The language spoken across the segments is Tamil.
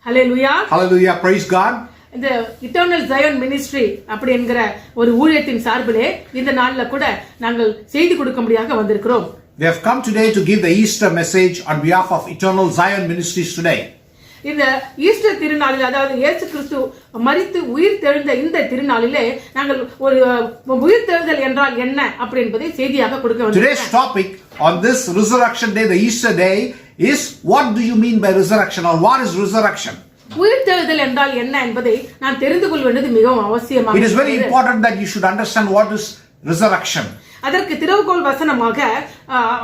Hallelujah. Hallelujah. Praise God. இந்த இட்டர்னல் ஜயன் மினிஸ்ட்ரி அப்படி என்கிற ஒரு ஊழியத்தின் சார்பிலே இந்த நாள்ல கூட நாங்கள் செய்தி கொடுக்கும்படியாக வந்திருக்கிறோம். They have come today to give the Easter message on behalf of Eternal Zion Ministries today. இந்த ஈஸ்டர் திருநாளில், அதாவது இயேசு கிறிஸ்து மரித்து உயிர் தெழுந்த இந்த திருநாளிலே நாங்கள் ஒரு உயிர் தெழுதல் என்றால் என்ன அப்படி என்பதை செய்தியாக கொடுக்க வேண்டும். Today's topic on this resurrection day, the Easter day, is what do you mean by resurrection, or what is resurrection? உயிர் தெழுதல் என்றால் என்ன என்பதை நான் தெரிந்து கொள்ள வேண்டியது மிகவும் அவசியமாக. It is very important that you should understand what is resurrection. அதற்கு திறவுகோல் வசனமாக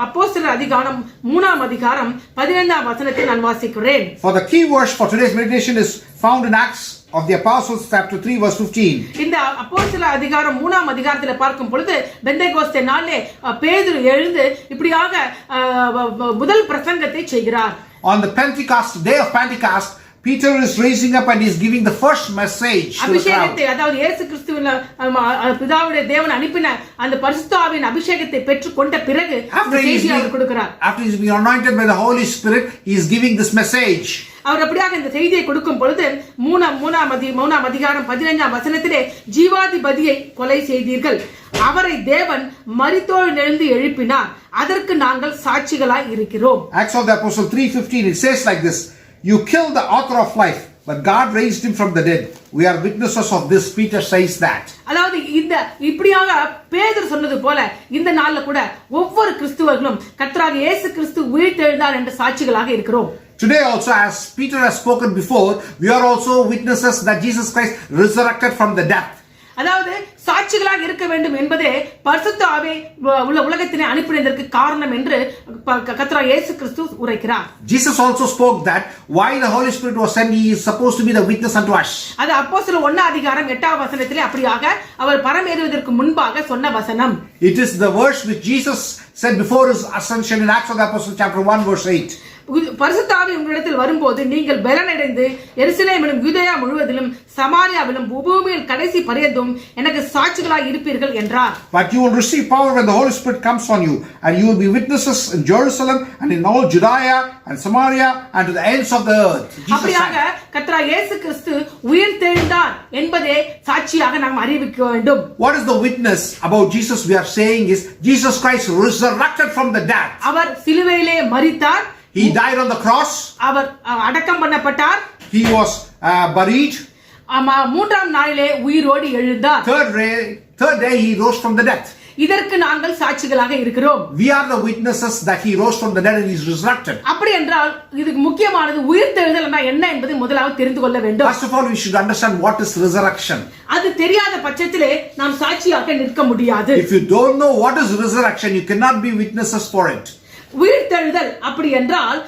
அப்போஸ்தலர் அதிகாரம் 3ஆம் அதிகாரம் 15ஆம் வசனத்தை நான் வாசிக்கிறேன். For the key verse for today's meditation is found in Acts of the Apostles chapter 3 verse 15. இந்த அப்போஸ்தலர் அதிகாரம் 3ஆம் அதிகாரத்தில் பார்க்கும் பொழுது பெந்தேகோஸ்தே நாளிலே பேதுரு எழுந்து இப்படியாக முதல் பிரசங்கத்தை செய்கிறார். On the day of Pentecost, Peter is raising up and he is giving the first message to the crowd. அதாவது இயேசு கிறிஸ்துவின் பிதாவுடைய தேவன் அனுப்பின அந்த பரிசுத்த ஆவியின் அபிஷேகத்தை பெற்றுக் கொண்ட பிறகு செய்தியை அவர் கொடுக்கிறார். After he is being anointed by the Holy Spirit, he is giving this message. அவர் அப்படியாக இந்த செய்தியை கொடுக்கும் பொழுது 3ஆம் அதிகாரம் 15ஆம் வசனத்திலே ஜீவாதிபதியை கொலை செய்தீர்கள், அவரை தேவன் மரித்தோர் எழுந்து எழுப்பினார், அதற்கு நாங்கள் சாட்சிகளாய் இருக்கிறோம். Acts of the Apostle 3:15, it says like this: You killed the author of life, but God raised him from the dead. We are witnesses of this. Peter says that. அதாவது இந்த இப்படியாக பேதுரு சொன்னது போல இந்த நாள்ல கூட ஒவ்வொரு கிறிஸ்தவர்களும் கர்த்தராகிய இயேசு கிறிஸ்து உயிர்த்தெழுந்தார் என்ற சாட்சிகளாக இருக்கிறோம். Today also, as Peter has spoken before, we are also witnesses that Jesus Christ resurrected from the death. அதாவது சாட்சிகளாக இருக்க வேண்டும் என்பதே பரிசுத்த ஆவி உலகத்தினை அனுப்பினதற்கு காரணம் என்று கர்த்தராகிய இயேசு கிறிஸ்து உரைக்கிறார். Jesus also spoke that while the Holy Spirit was sent, he is supposed to be the witness unto us. அது அப்போஸ்தலர் 1ஆம் அதிகாரம் 8ஆம் வசனத்திலே அப்படியாக அவர் பரமேறுவதற்கு முன்பாக சொன்ன வசனம். It is the verse which Jesus said before his ascension in Acts of the Apostles chapter 1 verse 8. பரிசுத்த ஆவி உங்களிடத்தில் வரும்போது நீங்கள் பலனடைந்து எருசலேமிலும் யூதேயா முழுவதிலும் சமாரியாவிலும் பூமியில் கடைசி பரியந்தம் எனக்கு சாட்சிகளாய் இருப்பீர்கள் என்றார். But you will receive power when the Holy Spirit comes on you, and you will be witnesses in Jerusalem and in all Judea and Samaria and to the ends of the earth. அப்படியாக கர்த்தராகிய இயேசு கிறிஸ்து உயிர்த்தெழுந்தார் என்பதே சாட்சியாக நாம் அறிவிக்க வேண்டும். What is the witness about Jesus we are saying is Jesus Christ resurrected from the dead. அவர் சிலுவையிலே மரித்தார். He died on the cross. அவர் அடக்கம் பண்ணப்பட்டார். He was buried. 3ஆம் நாளிலே உயிரோடு எழுந்தார். Third day he rose from the dead. இதற்கு நாங்கள் சாட்சிகளாக இருக்கிறோம். We are the witnesses that he rose from the dead and he is resurrected. அப்படி என்றால் இதுக்கு முக்கியமானது உயிர்த்தெழுதல் என்றால் என்ன என்பதை முதலாவது தெரிந்து கொள்ள வேண்டும். First of all, we should understand what is resurrection. அது தெரியாத பட்சத்திலே நாம் சாட்சியாக நிற்க முடியாது. If you don't know what is resurrection, you cannot be witnesses for it. உயிர்த்தெழுதல் அப்படி என்றால்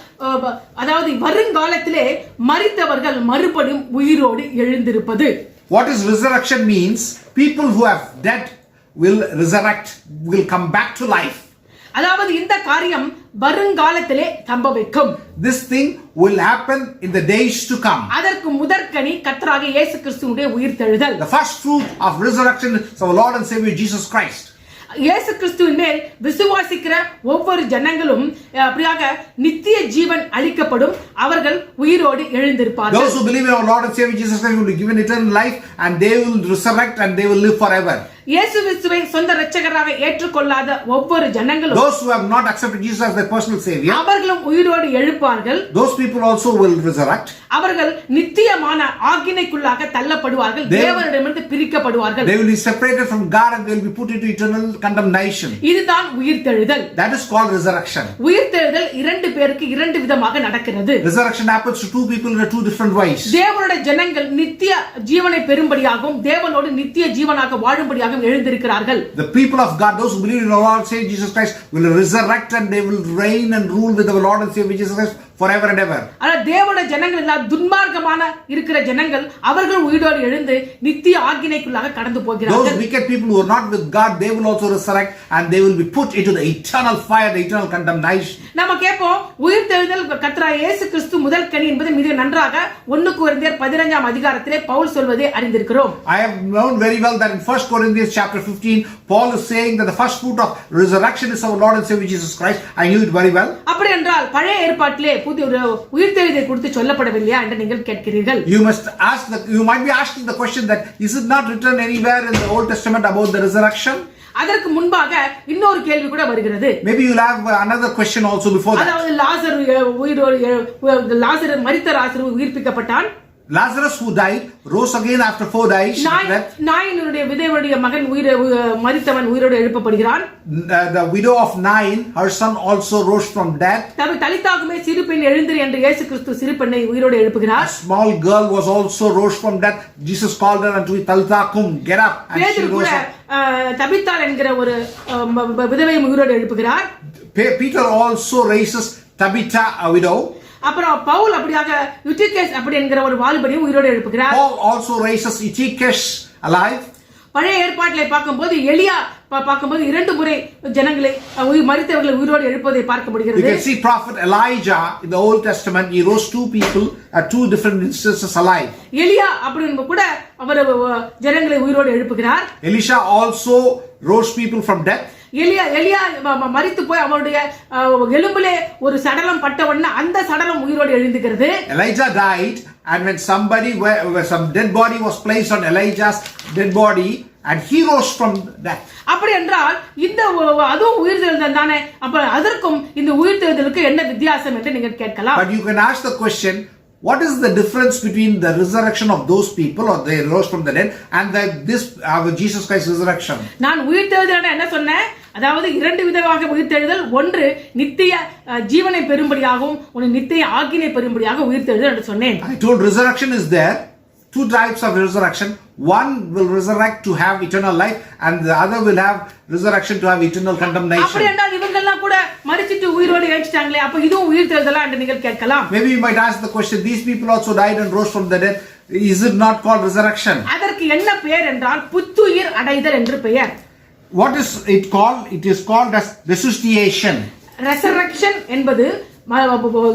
அதாவது வருங்காலத்திலே மரித்தவர்கள் மறுபடியும் உயிரோடு எழுந்திருப்பது. What is resurrection means? People who have dead will resurrect, will come back to life. அதாவது இந்த காரியம் வருங்காலத்திலே சம்பவிக்கும். This thing will happen in the days to come. அதற்கு முதற்கனி கர்த்தராகிய இயேசு கிறிஸ்துவுடைய உயிர்த்தெழுதல். The first fruit of resurrection is our Lord and Savior Jesus Christ. இயேசு கிறிஸ்துவின் மேல் விசுவாசிக்கிற ஒவ்வொரு ஜனங்களும் அப்படியாக நித்திய ஜீவன் அளிக்கப்படும், அவர்கள் உயிரோடு எழுந்திருப்பார்கள். Those who believe in our Lord and Savior Jesus Christ will be given eternal life and they will resurrect and they will live forever. இயேசு கிறிஸ்துவை சொந்த இரட்சகராக ஏற்றுக்கொள்ளாத ஒவ்வொரு ஜனங்களும், those who have not accepted Jesus as their personal savior, அவர்களும் உயிரோடு எழுப்பார்கள். Those people also will resurrect. அவர்கள் நித்தியமான ஆக்கினைக்குள்ளாக தள்ளப்படுவார்கள், தேவனிடமிருந்து பிரிக்கப்படுவார்கள். They will be separated from God and they will be put into eternal condemnation. இதுதான் உயிர்த்தெழுதல். That is called resurrection. உயிர்த்தெழுதல் இரண்டு பேருக்கு இரண்டு விதமாக நடக்கிறது. Resurrection happens to two people in two different ways. தேவனுடைய ஜனங்கள் நித்திய ஜீவனை பெறும்படியாகவும் தேவனோடு நித்திய ஜீவனாக வாழும்படியாக எழுந்திருக்கிறார்கள். The people of God, those who believe in our Lord and Savior Jesus Christ, will resurrect and they will reign and rule with our Lord and Savior Jesus Christ forever and ever. ஆனா தேவனுடைய ஜனங்கள் எல்லாம் துன்மார்க்கமான இருக்கிற ஜனங்கள், அவர்கள் உயிரோடு எழுந்து நித்திய ஆக்கினைக்குள்ளாக கடந்து போகிறார்கள். Those wicked people who are not with God, they will also resurrect and they will be put into the eternal fire, the eternal condemnation. நாம கேட்போம், உயிர்த்தெழுதல் கர்த்தராகிய இயேசு கிறிஸ்து முதல் கனி என்பது மிக நன்றாக 1 கொரிந்தியர் 15ஆம் அதிகாரத்திலே பவுல் சொல்வதை அறிந்திருக்கிறோம். I have known very well that in 1 Corinthians chapter 15, Paul is saying that the first fruit of resurrection is our Lord and Savior Jesus Christ. I knew it very well. அப்படி என்றால் பழைய ஏற்பாட்டிலே உயிர்த்தெழுதலை குறித்து சொல்லப்படவில்லையா என்று நீங்கள் கேட்கிறீர்கள். You might be asking the question that is it not written anywhere in the Old Testament about the resurrection? அதற்கு முன்பாக இன்னொரு கேள்வி கூட வருகிறது. Maybe you'll have another question also before that. அதாவது லாசரு மரித்த லாசரு உயிர்ப்பிக்கப்பட்டான். Lazarus who died rose again after 4 days. நாயினுடைய விதவையுடைய மகன் மரித்தவன் உயிரோடு எழுப்பப்படுகிறான். The widow of Nain, her son also rose from death. தலித்தாகுமே சிறு பெண் எழுந்திரு என்று இயேசு கிறிஸ்து சிறு பெண்ணை உயிரோடு எழுப்புகிறார். A small girl was also rose from death. Jesus called her unto Talitha get up, and she rose up. தபித்தாள் என்கிற ஒரு விதவை உயிரோடு எழுப்புகிறார். Peter also raises Tabitha, a widow. அப்புறம் பவுல் அப்படியாக யுட்டிகேஸ் அப்படி என்கிற ஒரு வாலிபனையும் உயிரோடு எழுப்புகிறார். Paul also raises Eutychus alive. பழைய ஏற்பாட்டிலே பார்க்கும்போது எலியா பார்க்கும்போது 2 முறை ஜனங்களை மரித்தவர்களை உயிரோடு எழுப்புவதை பார்க்க முடிகிறது. You can see prophet Elijah in the Old Testament. He rose 2 people at 2 different instances alive. எலியா அப்படின்னு கூட அவர் ஜனங்களை உயிரோடு எழுப்புகிறார். Elisha also rose people from death. எலியா மரித்து போய் அவருடைய எலும்பிலே ஒரு சடலம் பட்டவொடனே அந்த சடலம் உயிரோடு எழுந்துகிறது. Elijah died, and when some dead body was placed on Elijah's dead body, and he rose from death. அப்படி என்றால் இந்த அதுவும் உயிர்த்தெழுதல் தானே. அப்ப அதற்கும் இந்த உயிர்த்தெழுதலுக்கு என்ன வித்தியாசம் என்று நீங்கள் கேட்கலாம். But you can ask the question, what is the difference between the resurrection of those people, or they rose from the dead, and this Jesus Christ resurrection? நான் உயிர்த்தெழுதல் என்ன சொன்னேன்? அதாவது 2 விதமாக உயிர்த்தெழுதல். ஒன்று நித்திய ஜீவனை பெறும்படியாகவும் ஒரு நித்திய ஆக்கினை பெறும்படியாக உயிர்த்தெழுதல் என்று சொன்னேன். I told resurrection is there. 2 types of resurrection. One will resurrect to have eternal life, and the other will have resurrection to have eternal condemnation. அப்படி என்றால் இவங்கெல்லாம் கூட மரிச்சிட்டு உயிரோடு எழுந்துட்டாங்களே, அப்ப இதுவும் உயிர்த்தெழுதலா என்று நீங்கள் கேட்கலாம். Maybe you might ask the question, these people also died and rose from the dead. Is it not called resurrection? அதற்கு என்ன பெயர் என்றால் புத்துயிர் அடைதல் என்று பெயர். What is it called? It is called as resuscitation. Resurrection என்பது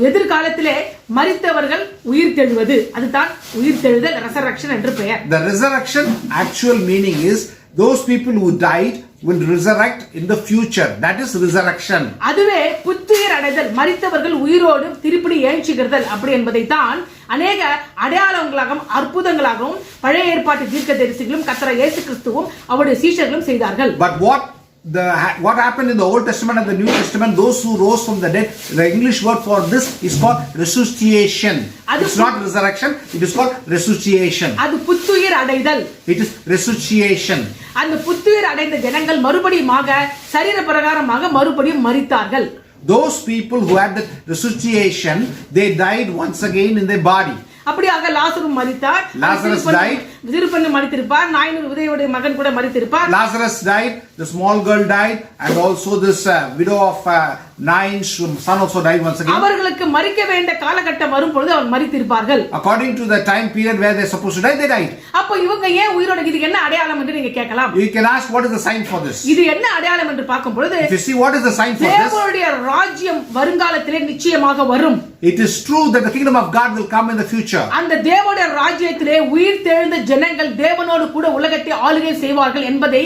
எதிர்காலத்திலே மரித்தவர்கள் உயிர்த்தெழுவது, அதுதான் உயிர்த்தெழுதல், resurrection என்று பெயர். The resurrection actual meaning is those people who died will resurrect in the future. That is resurrection. அதுவே புத்துயிர் அடைதல், மரித்தவர்கள் உயிரோடு திருப்பி எழுச்சிகிறதல் அப்படி என்பதை தான் அநேக அடையாளங்களாகவும் அற்புதங்களாகவும் பழைய ஏற்பாட்டு தீர்க்கதரிசிகளும் கர்த்தர் இயேசு கிறிஸ்துவும் அவருடைய சீஷர்களும் செய்தார்கள். But what happened in the Old Testament and the New Testament, those who rose from the dead, the English word for this is called resuscitation. It's not resurrection, it is called resuscitation. அது புத்துயிர் அடைதல். It is resuscitation. அந்த புத்துயிர் அடைந்த ஜனங்கள் மறுபடியுமாக சரீர பிரகாரமாக மறுபடியும் மரித்தார்கள். Those people who had the resuscitation, they died once again in their body. அப்படியாக லாசரு மரித்தார். Lazarus died. சிறுபெண்ணு மரித்திருப்பார். நாயினுடைய விதவையுடைய மகன் கூட மரித்திருப்பார். Lazarus died, the small girl died, and also this widow of Nain's son also died once again. அவர்களுக்கு மரிக்க வேண்டிய காலகட்டம் வரும் பொழுது அவர் மரித்திருப்பார்கள். According to the time period where they are supposed to die, they died. அப்ப இவங்க ஏன் உயிரோட, இதுக்கு என்ன அடையாளம் என்று நீங்க கேட்கலாம். You can ask, what is the sign for this? இது என்ன அடையாளம் என்று பார்க்கும் பொழுது, if you see what is the sign for this, தேவனுடைய ராஜ்யம் வருங்காலத்திலே நிச்சயமாக வரும். It is true that the kingdom of God will come in the future. அந்த தேவனுடைய ராஜ்யத்திலே உயிர்த்தெழுந்த ஜனங்கள் தேவனோடு கூட உலகத்தை ஆளுகை செய்வார்கள் என்பதை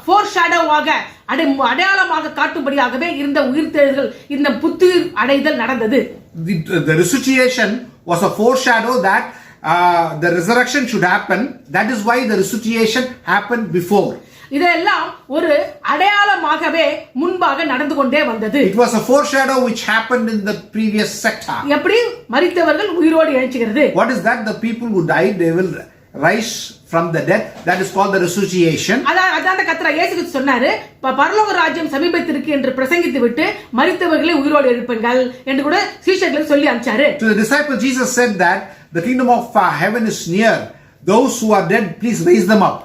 ஃபோர்ஷேடோவாக அடையாளமாக காட்டும்படியாகவே இருந்த உயிர்த்தெழுதல், இந்த புத்துயிர் அடைதல் நடந்தது. The resuscitation was a foreshadow that the resurrection should happen. That is why the resuscitation happened before. இதெல்லாம் ஒரு அடையாளமாகவே முன்பாக நடந்து கொண்டே வந்தது. It was a foreshadow which happened in the previous sector. எப்படி மரித்தவர்கள் உயிரோடு எழுச்சிகிறது. What is that? The people who died, they will rise from the dead. That is called the resuscitation. அதான் கர்த்தர் இயேசு கிறிஸ்து சொன்னாரு, பரலோக ராஜ்யம் சமீபத்திற்கு என்று பிரசங்கித்து விட்டு மரித்தவர்களை உயிரோடு எழுப்புங்கள் என்று கூட சீஷர்களுக்கு சொல்லி அனுப்பிச்சாரு. To the disciples Jesus said that the kingdom of heaven is near. Those who are dead, please raise them up.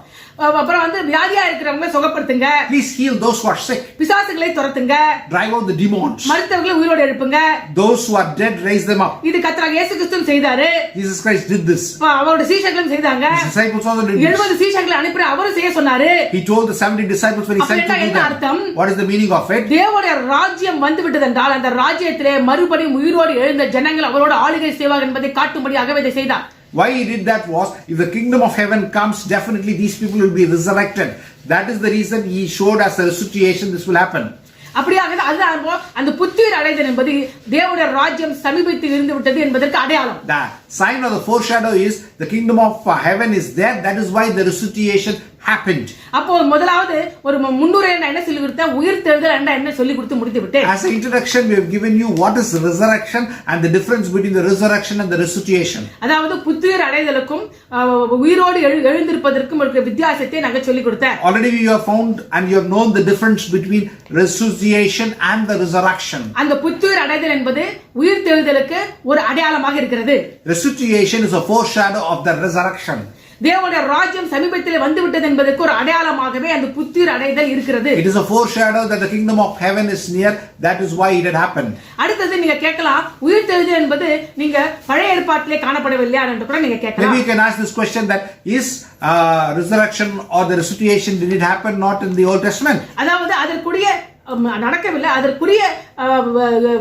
அப்புறம் வந்து வியாதியா இருக்கிறவங்க சுகப்படுத்துங்க. Please heal those who are sick. பிசாசுகளை துரத்துங்க. Drive out the demons. மரித்தவர்களை உயிரோடு எழுப்புங்க. Those who are dead, raise them up. இது கர்த்தர் இயேசு கிறிஸ்து செய்தாரு. Jesus Christ did this. அவருடைய சீஷர்களும் செய்தாங்க. His disciples also did this. 70 சீஷர்களை அனுப்பி அவரும் செய்ய சொன்னாரு. He told the 70 disciples when he sent to do that. What is the meaning of it? தேவனுடைய ராஜ்யம் வந்து விட்டது என்றால் அந்த ராஜ்யத்திலே மறுபடியும் உயிரோடு எழுந்த ஜனங்கள் அவரோட ஆளுகை செய்வார்கள் என்பதை காட்டும்படியாகவே இதை செய்தார். Why he did that was, if the kingdom of heaven comes, definitely these people will be resurrected. That is the reason he showed us the resuscitation, this will happen. அப்படியாக அதுதான் அந்த புத்துயிர் அடைதல் என்பது தேவனுடைய ராஜ்யம் சமீபத்தில் இருந்து விட்டது என்பதற்கு அடையாளம். The sign or the foreshadow is the kingdom of heaven is there. That is why the resuscitation happened. அப்போ முதலாவது ஒரு முன்னுரை என்ன சொல்லி கொடுத்தேன், உயிர்த்தெழுதல் என்ன சொல்லி கொடுத்து முடித்து விட்டேன். As an introduction we have given you what is resurrection and the difference between the resurrection and the resuscitation. அதாவது புத்துயிர் அடைதலுக்கும் உயிரோடு எழுந்திருப்பதற்கும் இருக்கிற வித்தியாசத்தை நாங்க சொல்லி கொடுத்தேன். Already you have found and you have known the difference between resuscitation and the resurrection. அந்த புத்துயிர் அடைதல் என்பது உயிர்த்தெழுதலுக்கு ஒரு அடையாளமாக இருக்கிறது. Resuscitation is a foreshadow of the resurrection. தேவனுடைய ராஜ்யம் சமீபத்தில் வந்து விட்டது என்பதற்கு ஒரு அடையாளமாகவே அந்த புத்துயிர் அடைதல் இருக்கிறது. It is a foreshadow that the kingdom of heaven is near. That is why it had happened. அடுத்தது நீங்க கேட்கலாம், உயிர்த்தெழுதல் என்பது நீங்க பழைய ஏற்பாட்டிலே காணப்படவில்லையா என்று கூட நீங்க கேட்கலாம். Maybe you can ask this question that is resurrection or the resuscitation, did it happen not in the Old Testament? அதாவது அதற்குரிய நடக்கவில்லை, அதற்குரிய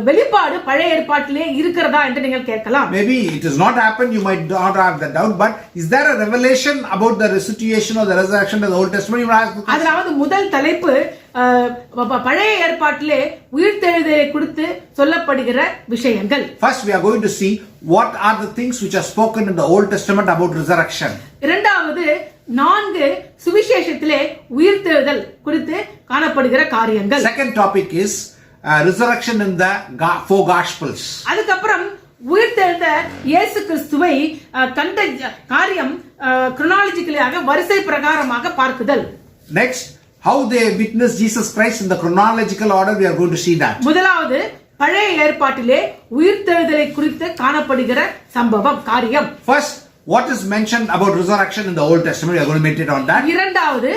வெளிப்பாடு பழைய ஏற்பாட்டிலே இருக்கிறதா என்று நீங்கள் கேட்கலாம். Maybe it has not happened, you might not have the doubt, but is there a revelation about the resuscitation or the resurrection in the Old Testament? You ask the question. அதாவது முதல் தலைப்பு பழைய ஏற்பாட்டிலே உயிர்த்தெழுதலை குறித்து சொல்லப்படுகிற விஷயங்கள். First we are going to see what are the things which are spoken in the Old Testament about resurrection. இரண்டாவது 4 சுவிசேஷத்திலே உயிர்த்தெழுதல் குறித்து காணப்படுகிற காரியங்கள். Second topic is resurrection in the 4 Gospels. அதுக்கப்புறம் உயிர்த்தெழுந்த இயேசு கிறிஸ்துவை கண்ட காரியம் chronologically வரிசை பிரகாரமாக பார்க்குதல். Next, how they witnessed Jesus Christ in the chronological order, we are going to see that. முதலாவது பழைய ஏற்பாட்டிலே உயிர்த்தெழுதலை குறித்து காணப்படுகிற சம்பவம் காரியம். First, what is mentioned about resurrection in the Old Testament, we are going to meditate on that. இரண்டாவது,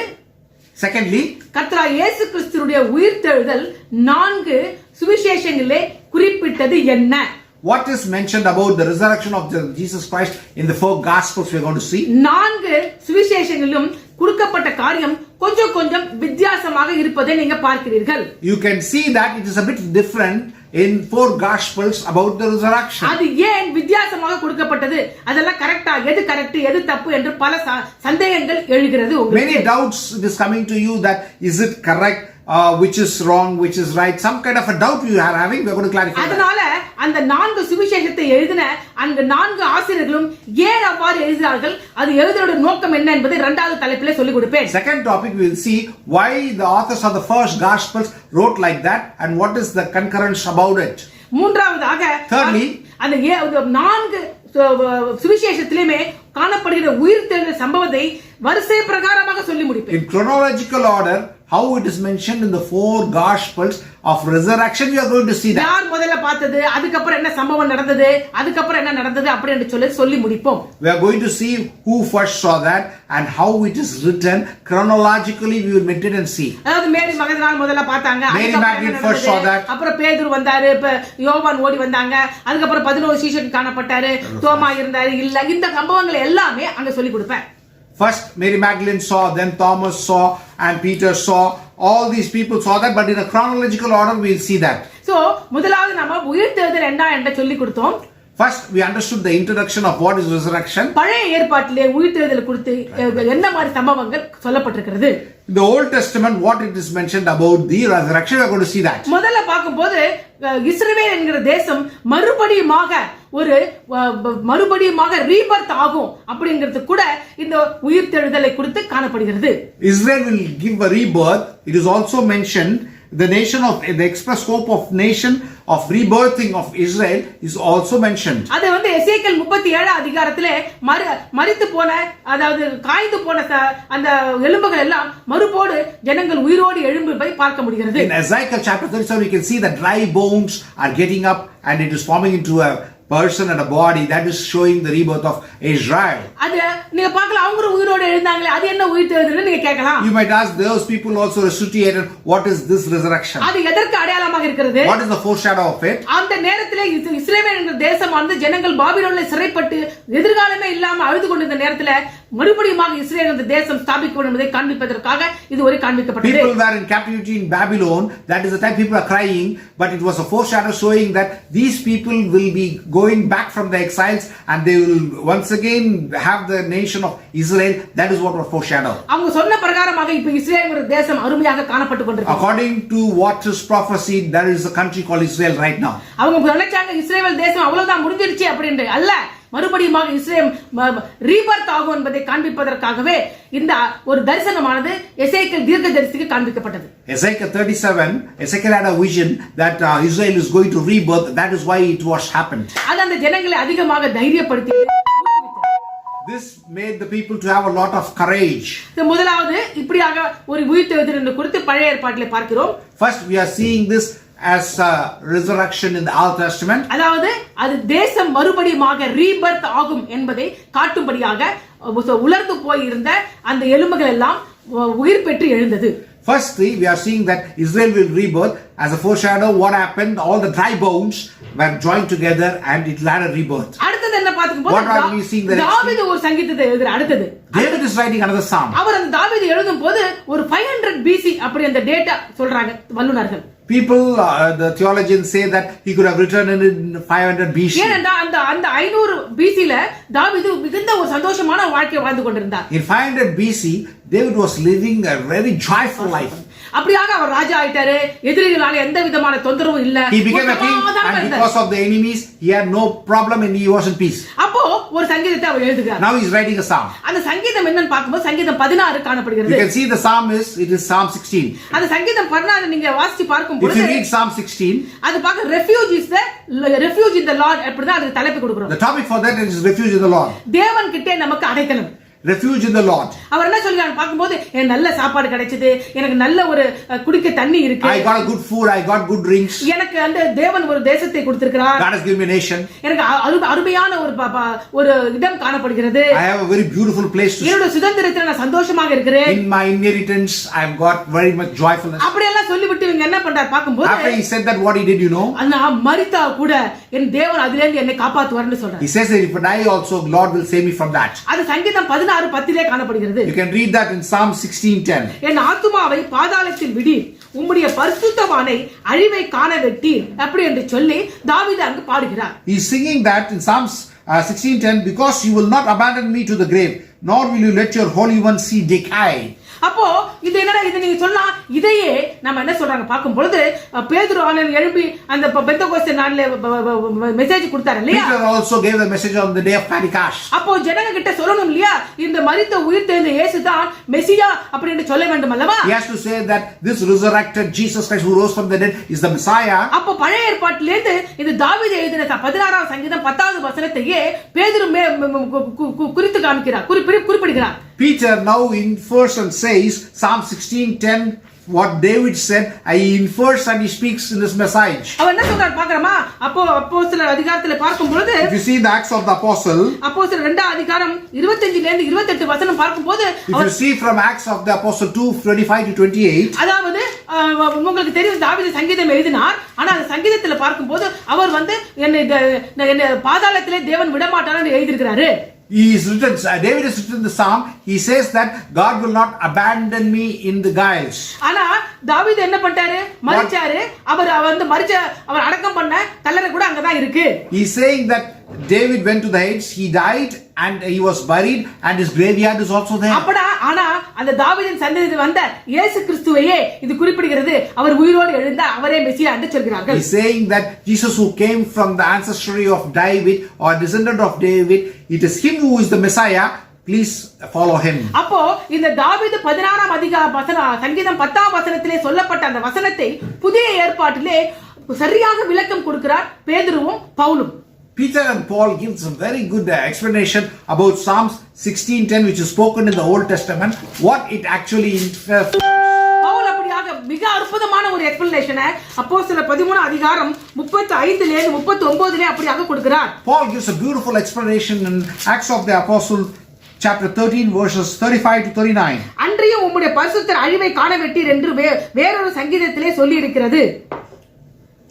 Secondly, கர்த்தராகிய இயேசு கிறிஸ்துவுடைய உயிர்த்தெழுதல் 4 சுவிசேஷங்களிலே குறிப்பிட்டது என்ன? what is mentioned about the resurrection of Jesus Christ in the 4 Gospels, we are going to see. 4 சுவிசேஷங்களிலும் கொடுக்கப்பட்ட காரியம் கொஞ்சம் கொஞ்சம் வித்தியாசமாக இருப்பதை நீங்க பார்க்கிறீர்கள். You can see that it is a bit different in 4 Gospels about the resurrection. அது ஏன் வித்தியாசமாக கொடுக்கப்பட்டது, அதெல்லாம் கரெக்ட்டா, எது கரெக்ட் எது தப்பு என்று பல சந்தேகங்கள் எழுகிறது உங்களுக்கு. Many doubts it is coming to you that is it correct, which is wrong, which is right, some kind of a doubt you are having, we are going to clarify. அதனால அந்த 4 சுவிசேஷத்தை எழுதின அந்த 4 ஆசிரியர்களும் ஏன் அவ்வாறு எழுதினார்கள், அது எழுதுறோட நோக்கம் என்ன என்பதை இரண்டாவது தலைப்பிலே சொல்லிக் கொடுப்பேன். Second topic we will see why the authors of the first Gospels wrote like that and what is the concurrence about it. மூன்றாவதாக Thirdly, அந்த 4 சுவிசேஷத்திலுமே காணப்படுகிற உயிர்த்தெழுதல் சம்பவத்தை வரிசை பிரகாரமாக சொல்லி முடிப்பேன். in chronological order how it is mentioned in the 4 Gospels of resurrection, we are going to see that. யார் முதல்ல பார்த்தது, அதுக்கு அப்புறம் என்ன சம்பவம் நடந்தது, அதுக்கு அப்புறம் என்ன நடந்தது அப்படி என்று சொல்லி முடிப்போம். We are going to see who first saw that and how it is written chronologically, we will meditate and see. அதாவது மேரி மகதலேனா முதல்ல பார்த்தாங்க, Mary Magdalene first saw that. அப்புறம் பேதுரு வந்தாரு, யோவான் ஓடி வந்தாங்க, அதுக்கு அப்புறம் 11 சீஷர்கள் காணப்பட்டாரு, தோமா இருந்தாரு, இல்ல இந்த சம்பவங்கள் எல்லாமே அங்க சொல்லி கொடுப்பேன். First Mary Magdalene saw, then Thomas saw and Peter saw. All these people saw that, but in a chronological order we will see that. So முதலாவது நம்ம உயிர்த்தெழுதல் என்ன என்று சொல்லி கொடுத்தோம். First we understood the introduction of what is resurrection. பழைய ஏற்பாட்டிலே உயிர்த்தெழுதல் குறித்து என்ன மாதிரி சம்பவங்கள் சொல்லப்பட்டிருக்கிறது. In the Old Testament what it is mentioned about the resurrection, we are going to see that. முதல்ல பார்க்கும்போது இஸ்ரவேல் என்கிற தேசம் மறுபடியுமாக ரீபர்த் ஆகும் அப்படிங்கிறது கூட இந்த உயிர்த்தெழுதலை குறித்து காணப்படுகிறது. Israel will give a rebirth. It is also mentioned the nation of the express hope of nation of rebirthing of Israel is also mentioned. அது எசேக்கியேல் 37 அதிகாரத்திலே மரித்து போன, அதாவது காய்ந்து போன அந்த எலும்புகள் எல்லாம் மறுபோடு ஜனங்கள் உயிரோடு எழும்புவதை பார்க்க முடிகிறது. In Ezekiel chapter 37 we can see that dry bones are getting up and it is forming into a person and a body, that is showing the rebirth of Israel. அது நீங்க பார்க்கலாம், அவங்க உயிரோடு எழுந்தாங்களே, அது என்ன உயிர்த்தெழுதல்னு நீங்க கேட்கலாம். You might ask, those people also resuscitated, what is this resurrection? அது எதற்கு அடையாளமாக இருக்கிறது? What is the foreshadow of it? அந்த நேரத்திலே இஸ்ரவேல் என்கிற தேசமானது ஜனங்கள் பாபிலோனிலே சிறைப்பட்டு எதிர்காலமே இல்லாம அழுது கொண்டிருந்த நேரத்திலே மறுபடியும் இஸ்ரேல் அந்த தேசம் ஸ்தாபிக்கப்படும் என்பதை காண்பிப்பதற்காக இது ஒரு காண்பிக்கப்பட்டது. People were in captivity in Babylon. That is the time people are crying, but it was a foreshadow showing that these people will be going back from the exiles and they will once again have the nation of Israel. That is what was foreshadowed. அவங்க சொன்ன பிரகாரமாக இப்ப இஸ்ரேல் தேசம் அருமையாக காணப்பட்டு கொண்டிருக்கு. According to what is prophesied, there is a country called Israel right now. அவங்க நினைச்சாங்க இஸ்ரேல் தேசம் அவ்வளவுதான் முடிஞ்சிருச்சு அப்படின்ட்டு. அல்ல, மறுபடியும் இஸ்ரேல் ரீபர்த் ஆகும் என்பதை காண்பிப்பதற்காகவே இந்த ஒரு தரிசனமானது எசேக்கியேல் தீர்க்கதரிசிக்கு காண்பிக்கப்பட்டது. Ezekiel 37, Ezekiel had a vision that Israel is going to rebirth. That is why it was happened. அது அந்த ஜனங்களை அதிகமாக தைரியப்படுத்தியது. This made the people to have a lot of courage. முதலாவது இப்படியாக ஒரு உயிர்த்தெழுதல் குறித்து பழைய ஏற்பாட்டிலே பார்க்கிறோம். First, we are seeing this as a resurrection in the Old Testament. அதாவது அது தேசம் மறுபடியும் ரீபர்த் ஆகும் என்பதை காட்டும்படியாக உலர்ந்து போய் இருந்த அந்த எலும்புகள் எல்லாம் உயிர் பெற்று எழுந்தது. Firstly, we are seeing that Israel will rebirth as a foreshadow. What happened? All the dry bones were joined together and it had a rebirth. அடுத்தது என்ன பார்க்கும்போது What are we seeing? தாவீது ஒரு சங்கீதத்தை எழுதுறார். அடுத்தது David is writing another psalm. அவர் அந்த தாவீது எழுதும் போது ஒரு 500 BC அப்படி அந்த டேட்டா சொல்றாங்க வல்லுனர்கள். People, the theologians say that he could have written in 500 BC. ஏனென்றா அந்த 500 BCல தாவீது மிகுந்த ஒரு சந்தோஷமான வாழ்க்கை வாழ்ந்து கொண்டிருந்தார். In 500 BC, David was living a very joyful life. அப்படியாக அவர் ராஜா ஆயிட்டாரு. எதிரிகளால எந்த விதமான தொந்தரவும் இல்ல. He became a king and because of the enemies he had no problem and he was in peace. அப்போ ஒரு சங்கீதத்தை அவர் எழுதுகிறார். Now he is writing a psalm. அந்த சங்கீதம் என்னன்னு பாக்கும்போது சங்கீதம் 16 காணப்படுகிறது. You can see the psalm it is Psalm 16. அந்த சங்கீதம் 16 நீங்க வாசிச்சு பார்க்கும்போது if you read Psalm 16 அது பாக்க refuge in the Lord அப்படிதான் அதுக்கு தலைப்பு கொடுக்கிறோம். the topic for that is refuge in the Lord. தேவன் கிட்டே நமக்கு அடைக்கலம். refuge in the Lord. அவர் என்ன சொல்றாரு பாக்கும்போது எனக்கு நல்ல சாப்பாடு கிடைச்சது, எனக்கு நல்ல ஒரு குடிக்க தண்ணி இருக்கு, I got good food, I got good drinks, எனக்கு அந்த தேவன் ஒரு தேசத்தை கொடுத்திருக்கிறார், God has given me a nation, எனக்கு அருமையான ஒரு இடம் காணப்படுகிறது, I have a very beautiful place to என்னோட சுதந்திரத்துல நான் சந்தோஷமாக இருக்கிறேன், in my inheritance I have got very much joyfulness. அப்படி எல்லாம் சொல்லிவிட்டு இவங்க என்ன பண்றார் பாக்கும்போது after he said that what he did, you know, நான் மரித்தா கூட என் தேவன் அதிலே இருந்து என்னை காப்பாத்துவார்னு சொல்றார். he says that if I die also Lord will save me from that. அது சங்கீதம் 16:10 காணப்படுகிறது. You can read that in Psalm 16:10. என் ஆத்துமாவை பாதாளத்தில் விடீர், உம்முடைய பரிசுத்தவானை அழிவை காண வெட்டீர் அப்படி என்று சொல்லி தாவீது அங்கு பாடுகிறார். He is singing that in Psalms 16:10, because you will not abandon me to the grave, nor will you let your holy one see decay. அப்போ இது என்னடா, இது நீங்க சொன்னா இதையே நம்ம என்ன சொல்றாங்க பார்க்கும் பொழுது பேதுரு ஆனன் எழுப்பி அந்த பெந்தகோஸ்தே நாள்ல மெசேஜ் கொடுத்தாரு இல்லையா? Peter also gave the message on the day of Pentecost. அப்போ ஜனங்க கிட்ட சொல்லணும் இல்லையா, இந்த மரித்த உயிர்த்தெழுந்த இயேசு தான் மெசியா அப்படினு சொல்ல வேண்டும் அல்லவா? He has to say that this resurrected Jesus Christ who rose from the dead is the Messiah. அப்போ பழைய ஏற்பாட்டில இருந்து இந்த தாவீது எழுதின 16ஆம் சங்கீதம் 10வது வசனத்தையே பேதுரு குறித்து காமிக்கிறார், குறிப்பிடுகிறார். Peter now infers and says Psalm 16:10, what David said, he infers and he speaks in this message. அவன் என்ன சொல்றார் பார்க்கறோமா? அப்போஸ்தலர் அதிகாரத்திலே பார்க்கும் பொழுது, if you see the Acts of the Apostle, அப்போஸ்தலர் 2 அதிகாரம் 25 ல இருந்து 28 வசனம் பார்க்கும்போது, if you see from Acts of the Apostle 2:25 to 28, அதாவது உங்களுக்கு தெரியும் தாவீது சங்கீதம் எழுதினார். ஆனா அந்த சங்கீதத்திலே பார்க்கும்போது அவர் என்னை பாதாளத்திலே தேவன் விட மாட்டார்னு எழுதி இருக்கிறாரு. he is written, David has written the psalm, he says that God will not abandon me in the guiles. ஆனா தாவீது என்ன பண்ணிட்டாரு, மரிச்சாரு. அவர் அடக்கம் பண்ண கல்லறை கூட அங்கதான் இருக்கு. He is saying that David went to the Hades, he died and he was buried and his graveyard is also there. ஆனா அந்த தாவீதின் சந்ததியில் வந்த இயேசு கிறிஸ்துவையே இது குறிப்பிடுகிறது, அவர் உயிரோடு எழுந்தார், அவரே மெசியா என்று சொல்கிறார்கள். He is saying that Jesus who came from the ancestry of David or descendant of David, it is him who is the Messiah. Please follow him. அப்போ இந்த தாவீது 16ஆம் சங்கீதம் 10ஆம் வசனத்திலே சொல்லப்பட்ட அந்த வசனத்தை புதிய ஏற்பாட்டிலே சரியாக விளக்கம் கொடுக்கிறார் பேதுருவும் பவுலும். Peter and Paul give some very good explanation about Psalms 16:10, which is spoken in the Old Testament, what it actually infers. Pavul அப்படியாக மிக அற்புதமான ஒரு எக்ஸ்பிளனேஷனை அப்போஸ்தலர் 13 அதிகாரம் 35 ல இருந்து 39 ல அப்படியாக கொடுக்கிறார். Paul gives a beautiful explanation in Acts of the Apostle chapter 13 verses 35 to 39. அன்றியும் உம்முடைய பரிசுத்தர் அழிவை காண வெட்டீர் என்று வேறொரு சங்கீதத்திலே சொல்லி இருக்கிறது.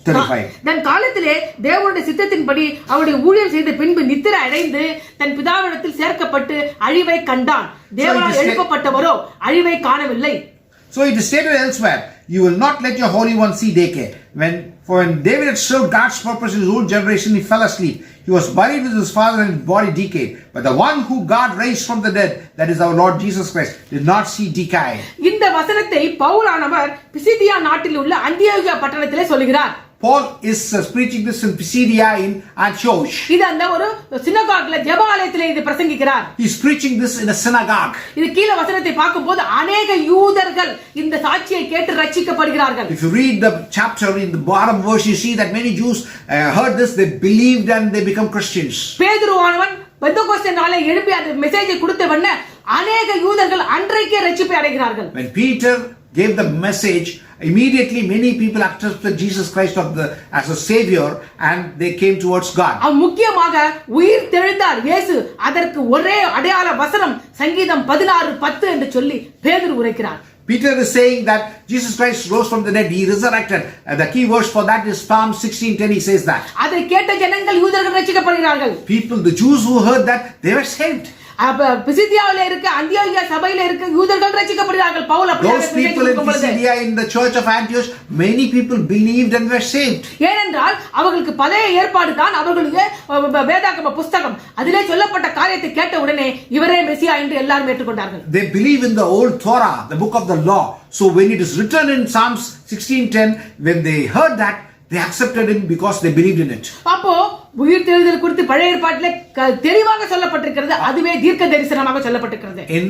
35. தன் காலத்திலே தேவனுடைய சித்தத்தின்படி அவருடைய ஊழியம் செய்த பின்பு நித்திரை அடைந்து தன் பிதாவிடத்தில் சேர்க்கப்பட்டு அழிவை கண்டான். தேவனால் எழுப்பப்பட்டவரோ அழிவை காணவில்லை. So it is stated elsewhere, you will not let your Holy One see decay. For when David had served God's purpose in his own generation, he fell asleep. He was buried with his father and his body decayed. But the one who God raised from the dead, that is our Lord Jesus Christ, did not see decay. இந்த வசனத்தை பவுலானவர் பிசிதியா நாட்டில் உள்ள அந்தியோகியா பட்டணத்திலே சொல்கிறார். Paul is preaching this in Pisidia in Antioch. இது அந்த ஒரு சினகாக்ல ஜெபாலயத்திலே இது பிரசங்கிக்கிறார். He is preaching this in a synagogue. இது கீழ வசனத்தை பார்க்கும்போது अनेक யூதர்கள் இந்த சாட்சியை கேட்டு ரட்சிக்கப்படுகிறார்கள். If you read the chapter in the bottom verse, you see that many Jews heard this, they believed and they become Christians. பேதுருவானவன் பெந்தெகோஸ்தே நாளை எழுப்பி அந்த மெசேஜை கொடுத்தவண்ண अनेक யூதர்கள் அன்றைக்கே ரட்சிப்பை அடைகிறார்கள். When Peter gave the message, immediately many people accepted Jesus Christ as a savior and they came towards God. முக்கியமாக உயிர் தெழுந்தார் இயேசு, அதற்கு ஒரே அடையாள வசனம் சங்கீதம் 16:10 என்று சொல்லி பேதுரு உரைக்கிறார். Peter is saying that Jesus Christ rose from the dead, he resurrected. The key verse for that is Psalm 16:10. He says that. அதை கேட்ட ஜனங்கள் யூதர்கள் ரட்சிக்கப்படுகிறார்கள். People, the Jews who heard that, they were saved. பிசிதியாவிலே இருக்க அந்தியோகியா சபையிலே இருக்க யூதர்கள் ரட்சிக்கப்படுகிறார்கள். பவுல் அப்படியே Those people in Pisidia in the church of Antioch, many people believed and were saved. ஏனென்றால் அவர்களுக்கு பழைய ஏற்பாடு தான் அவர்களுடைய வேதாகம புத்தகம். அதிலே சொல்லப்பட்ட காரியத்தை கேட்ட உடனே இவரே மெசியா என்று எல்லாரும் ஏற்றுக்கொண்டார்கள். They believe in the old Torah, the book of the law. So when it is written in Psalms 16:10, when they heard that, they accepted him because they believed in it. அப்போ உயிர் தெழுதல் குறித்து பழைய ஏற்பாட்டிலே தெளிவாக சொல்லப்பட்டிருக்கிறது. அதுவே தீர்க்க தரிசனமாக சொல்லப்பட்டிருக்கிறது. In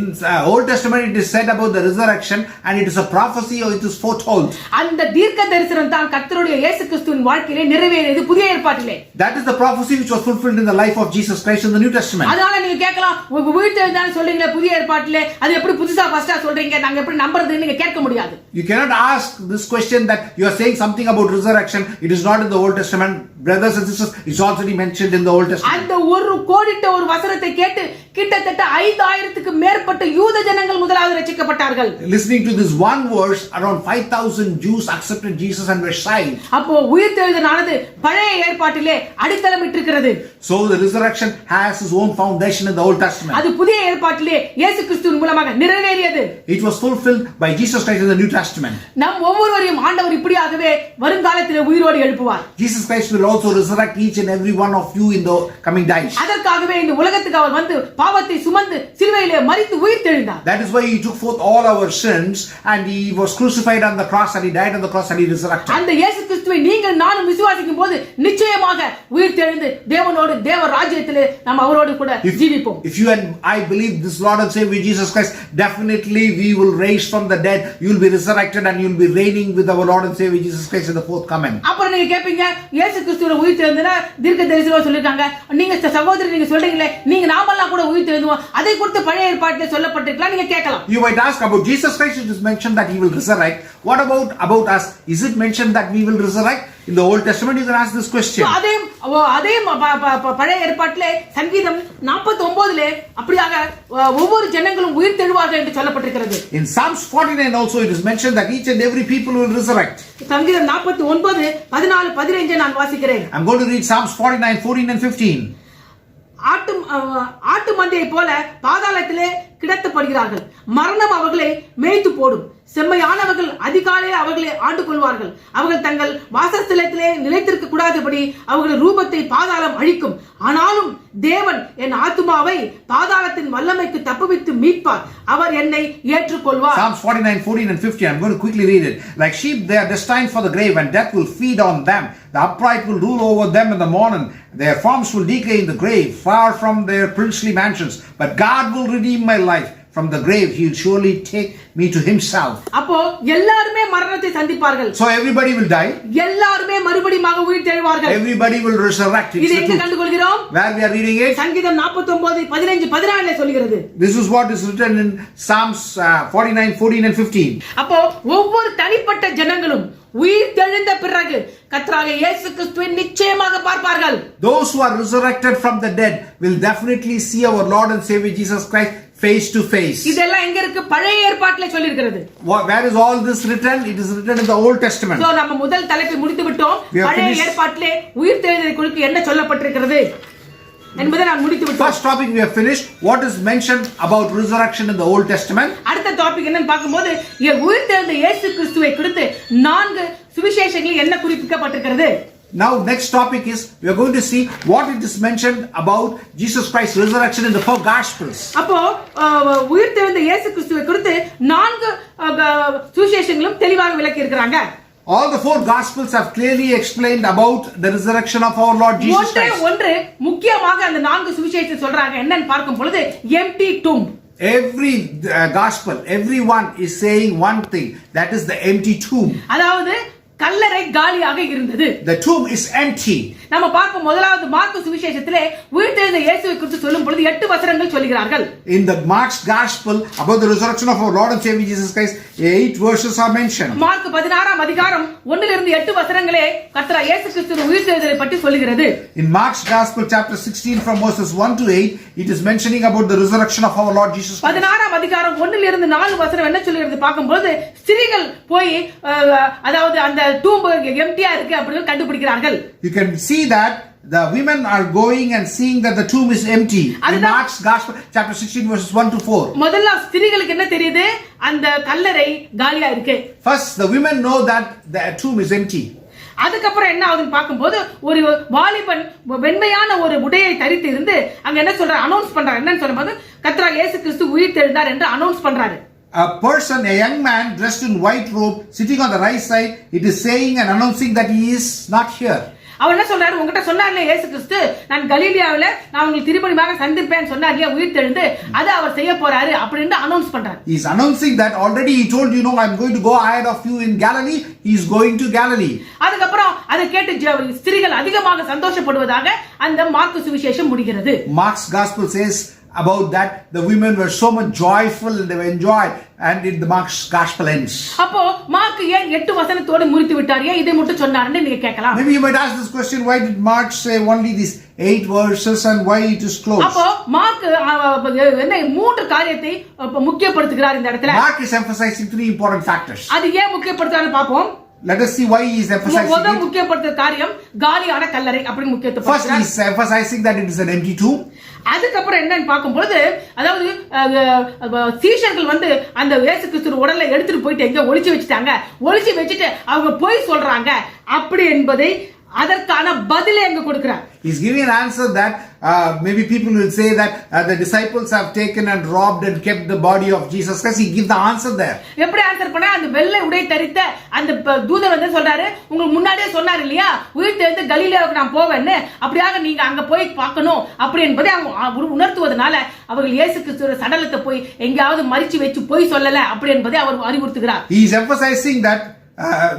Old Testament it is said about the resurrection and it is a prophecy or it is foretold. அந்த தீர்க்க தரிசனம் தான் கர்த்தருடைய இயேசு கிறிஸ்துவின் வாழ்க்கையிலே நிறைவேறியது புதிய ஏற்பாட்டிலே. That is the prophecy which was fulfilled in the life of Jesus Christ in the New Testament. அதனால நீங்க கேட்கலாம், உயிர் தெழுந்தான்னு சொல்றீங்களே புதிய ஏற்பாட்டிலே, அது எப்படி புதுசா ஃபர்ஸ்டா சொல்றீங்க, நாங்க எப்படி நம்புறதுன்னு நீங்க கேட்க முடியாது. You cannot ask this question that you are saying something about resurrection, it is not in the Old Testament. Brothers and sisters, it's already mentioned in the Old Testament. அந்த ஒரு கோடிட்ட ஒரு வசனத்தை கேட்டு கிட்டத்தட்ட 5000க்கு மேற்பட்ட யூத ஜனங்கள் முதலாவது ரட்சிக்கப்பட்டார்கள். Listening to this one verse, around 5000 Jews accepted Jesus and were saved. அப்போ உயிர்த்தெழுதலானது பழைய ஏற்பாட்டிலே அடித்தளமிட்டிருக்கிறது. So the resurrection has its own foundation in the Old Testament. அது புதிய ஏற்பாட்டிலே இயேசு கிறிஸ்துவின் மூலமாக நிறைவேறியது. It was fulfilled by Jesus Christ in the New Testament. நம் ஒவ்வொருவரையும் ஆண்டவர் இப்படியாகவே வருங்காலத்திலே உயிரோடு எழுப்புவார். Jesus Christ will also resurrect each and every one of you in the coming days. அதற்காகவே இந்த உலகத்துக்கு அவர் வந்து பாவத்தை சுமந்து சிலுவையிலே மரித்து உயிர்த்தெழுந்தார். That is why he took forth all our sins and he was crucified on the cross and he died on the cross and he resurrected. அந்த இயேசு கிறிஸ்துவை நீங்கள் நானும் விசுவாசிக்கும் போது நிச்சயமாக உயிர்த்தெழுந்து தேவனோடு தேவ ராஜ்யத்திலே நாம் அவரோடு கூட ஜீவிப்போம். If you and I believe this Lord and Savior Jesus Christ, definitely we will raise from the dead. You will be resurrected and you will be reigning with our Lord and Savior Jesus Christ in the fourth coming. அப்புறம் நீங்க கேப்பீங்க, இயேசு கிறிஸ்துவோட உயிர்த்தெழுந்தனா தீர்க்க தரிசனம் சொல்லிருக்காங்க, நீங்க சகோதரி நீங்க சொல்றீங்களே, நீங்க நாமெல்லாம் கூட உயிர்த்தெழுதுவோம், அதை குறித்து பழைய ஏற்பாட்டிலே சொல்லப்பட்டிருக்கலாம், நீங்க கேட்கலாம். You might ask about Jesus Christ, it is mentioned that he will resurrect. What about us? Is it mentioned that we will resurrect? In the Old Testament you can ask this question. அதே பழைய ஏற்பாட்டிலே சங்கீதம் 49லே அப்படியாக ஒவ்வொரு ஜனங்களும் உயிர்த்தெழுவார்கள் என்று சொல்லப்பட்டிருக்கிறது. In Psalms 49 also it is mentioned that each and every people will resurrect. சங்கீதம் 49 14 15 நான் வாசிக்கிறேன். I'm going to read Psalms 49 14 and 15. ஆட்டு மந்தையை போல பாதாளத்திலே கிடத்தப்படுகிறார்கள், மரணம் அவர்களை மேய்த்து போடும், செம்மையானவர்கள் அதிகாலையில் அவர்களை ஆண்டு கொள்வார்கள், அவர்கள் தங்கள் வாசஸ்தலத்திலே நிலைத்திருக்க கூடாதபடி அவர்கள் ரூபத்தை பாதாளம் அழிக்கும், ஆனாலும் தேவன் என் ஆத்துமாவை பாதாளத்தின் வல்லமைக்கு தப்புவித்து மீட்பார், அவர் என்னை ஏற்றுக்கொள்வார். Psalms 49 14 and 15. I'm going to quickly read it. Like sheep they are destined for the grave and death will feed on them. The upright will rule over them in the morning. Their forms will decay in the grave, far from their princely mansions. But God will redeem my life. From the grave he will surely take me to himself. அப்போ எல்லாரும் மரணத்தை சந்திப்பார்கள். So everybody will die. எல்லாரும் மறுபடியும் உயிர்த்தெழுவார்கள். Everybody will resurrect. இதை எங்க கண்டுகொள்கிறோம்? Where we are reading it? சங்கீதம் 49 15 14 சொல்கிறது. This is what is written in Psalms 49 14 and 15. அப்போ ஒவ்வொரு தனிப்பட்ட ஜனங்களும் உயிர்த்தெழுந்த பிறகு கர்த்தராகிய இயேசு கிறிஸ்துவை நிச்சயமாக பார்ப்பார்கள். Those who are resurrected from the dead will definitely see our Lord and Savior Jesus Christ face to face. இதெல்லாம் எங்க இருக்கு? பழைய ஏற்பாட்டிலே சொல்லி இருக்கிறது. Where is all this written? It is written in the Old Testament. So நம்ம முதல் தலைப்பை முடித்து விட்டோம். பழைய ஏற்பாட்டிலே உயிர்த்தெழுதலை குறித்து என்ன சொல்லப்பட்டிருக்கிறது என்பதை நான் முடித்து விட்டோம். First topic we have finished. What is mentioned about resurrection in the Old Testament? அடுத்த டாபிக் என்னன்னு பாக்கும்போது உயிர்த்தெழுந்த இயேசு கிறிஸ்துவை குறித்து 4 சுவிசேஷங்களில் என்ன குறிப்பிடப்பட்டிருக்கிறது. Now next topic is we are going to see what it is mentioned about Jesus Christ's resurrection in the 4 Gospels. அப்போ உயிர்த்தெழுந்த இயேசு கிறிஸ்துவை குறித்து 4 சுவிசேஷங்களும் தெளிவாக விளக்கி இருக்கிறாங்க. All the 4 Gospels have clearly explained about the resurrection of our Lord Jesus Christ. ஒன்று முக்கியமாக அந்த 4 சுவிசேஷத்தை சொல்றாங்க. என்னன்னு பார்க்கும் பொழுது empty tomb. Every gospel, everyone is saying one thing, that is the empty tomb. அதாவது கல்லறை காலியாக இருந்தது. The tomb is empty. நம்ம பார்ப்போம் முதலாவது மார்க்கு சுவிசேஷத்திலே உயிர்த்தெழுந்த இயேசுவை குறித்து சொல்லும் பொழுது 8 வசனங்கள் சொல்கிறார்கள். In the Mark's gospel about the resurrection of our Lord and Savior Jesus Christ, 8 verses are mentioned. Mark 16ஆம் அதிகாரம் 1 லிருந்து 8 வசனங்களே கர்த்தர் இயேசு கிறிஸ்துவின் உயிர்த்தெழுதலை பற்றி சொல்கிறது. In Mark's gospel chapter 16 from verses 1 to 8, it is mentioning about the resurrection of our Lord Jesus Christ. 16ஆம் அதிகாரம் 1 லிருந்து 4 வசனம் என்ன சொல்கிறது பாக்கும்போது ஸ்திரீகள் போய் அதாவது அந்த டூம்பு எம்டியா இருக்கு அப்படினு கண்டுபிடிக்கிறார்கள். You can see that the women are going and seeing that the tomb is empty. In Mark's gospel chapter 16 verses 1 to 4. முதல்ல ஸ்திரீகளுக்கு என்ன தெரியுது? அந்த கல்லறை காலியா இருக்கு. First the women know that the tomb is empty. அதுக்கப்புறம் என்ன ஆகுதுன்னு பாக்கும்போது ஒரு வாலிபன் வெண்மையான ஒரு உடையை தரித்து இருந்து அங்க என்ன சொல்றாரு? அனௌன்ஸ் பண்றாரு. என்னன்னு சொல்லும்போது கர்த்தர் இயேசு கிறிஸ்து உயிர்த்தெழுந்தார் என்று அனௌன்ஸ் பண்றாரு. A person, a young man dressed in white robe, sitting on the right side, it is saying and announcing that he is not here. அவர் என்ன சொல்றாரு? உங்ககிட்ட சொன்னார்ல இயேசு கிறிஸ்து நான் கலிலியாவில நான் உங்களுக்கு திருப்பணியாக சந்திப்பேன் சொன்னார்ல உயிர்த்தெழுந்து அதை அவர் செய்ய போறாரு அப்படின்னு அனௌன்ஸ் பண்றாரு. He is announcing that already he told you know I'm going to go ahead of you in Galilee. He is going to Galilee. அதுக்கப்புறம் அதை கேட்டு ஸ்திரீகள் அதிகமாக சந்தோஷப்படுவதாக அந்த மார்க்கு சுவிசேஷம் முடிகிறது. Mark's gospel says about that the women were so much joyful and they were enjoyed, and the Mark's gospel ends. அப்போ மார்க் ஏன் 8 வசனத்தோடு முடித்து விட்டார்? ஏன் இதை மட்டும் சொன்னார்னு நீங்க கேட்கலாம். Maybe you might ask this question, why did Mark say only these 8 verses and why it is closed? அப்போ மார்க் என்ன 3 காரியத்தை முக்கியப்படுத்துகிறார் இந்த இடத்துல. Mark is emphasizing 3 important factors. அது ஏன் முக்கியப்படுத்துறாருன்னு பாப்போம். Let us see why he is emphasizing முதல் முக்கியப்படுத்துற காரியம் காலியான கல்லறை அப்படி முக்கியத்துவம். First he is emphasizing that it is an empty tomb. அதுக்கப்புறம் என்னன்னு பார்க்கும்போது அதாவது சீஷர்கள் வந்து அந்த இயேசு கிறிஸ்து உடலை எடுத்துட்டு போயிட்டு எங்க ஒளிச்சு வச்சுட்டாங்க. ஒளிச்சு வச்சுட்டு அவங்க போய் சொல்றாங்க அப்படி என்பதை அதற்கான பதிலை அங்க கொடுக்கிறார். He is giving an answer that maybe people will say that the disciples have taken and robbed and kept the body of Jesus Christ. He gives the answer there. எப்படி ஆன்சர் பண்ணா அந்த வெள்ளை உடை தரித்த அந்த தூதன் வந்து சொல்றாரு உங்களுக்கு முன்னாடியே சொன்னார் இல்லையா உயிர்த்தெழுந்து கலிலேயாவுக்கு நான் போவேன்னு அப்படியாக நீங்க அங்க போய் பார்க்கணும் அப்படி என்பதை அவங்க உணர்த்துவதனால அவர்கள் இயேசு கிறிஸ்துவோட சடலத்தை போய் எங்கயாவது மரிச்சு வச்சு போய் சொல்லல அப்படி என்பதை அவர் அறிவுறுத்துகிறார். He is emphasizing that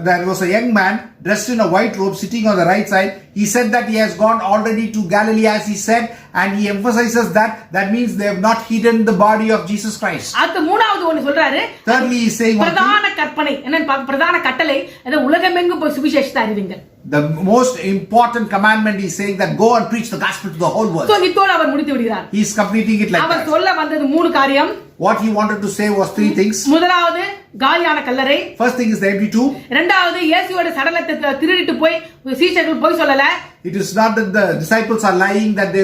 there was a young man dressed in a white robe sitting on the right side. He said that he has gone already to Galilee as he said, and he emphasizes that means they have not hidden the body of Jesus Christ. அது மூணாவது ஒன்னு சொல்றாரு. Thirdly he is saying பிரதான கற்பனை என்ன பிரதான கட்டளை அது உலகமெங்கும் போய் சுவிசேஷத்தை அறிவிங்க. The most important commandment is saying that go and preach the gospel to the whole world. So இதோட அவர் முடித்து விடுகிறார். He is completing it like our that. சொல்ல வந்தது 3 காரியம். What he wanted to say was 3 things. முதலாவது காலியான கல்லறை. First thing is the empty tomb. இரண்டாவது இயேசுவோட சடலத்தை திருடிட்டு போய் சீஷர்கள் போய் சொல்லல. It is not that the disciples are lying that they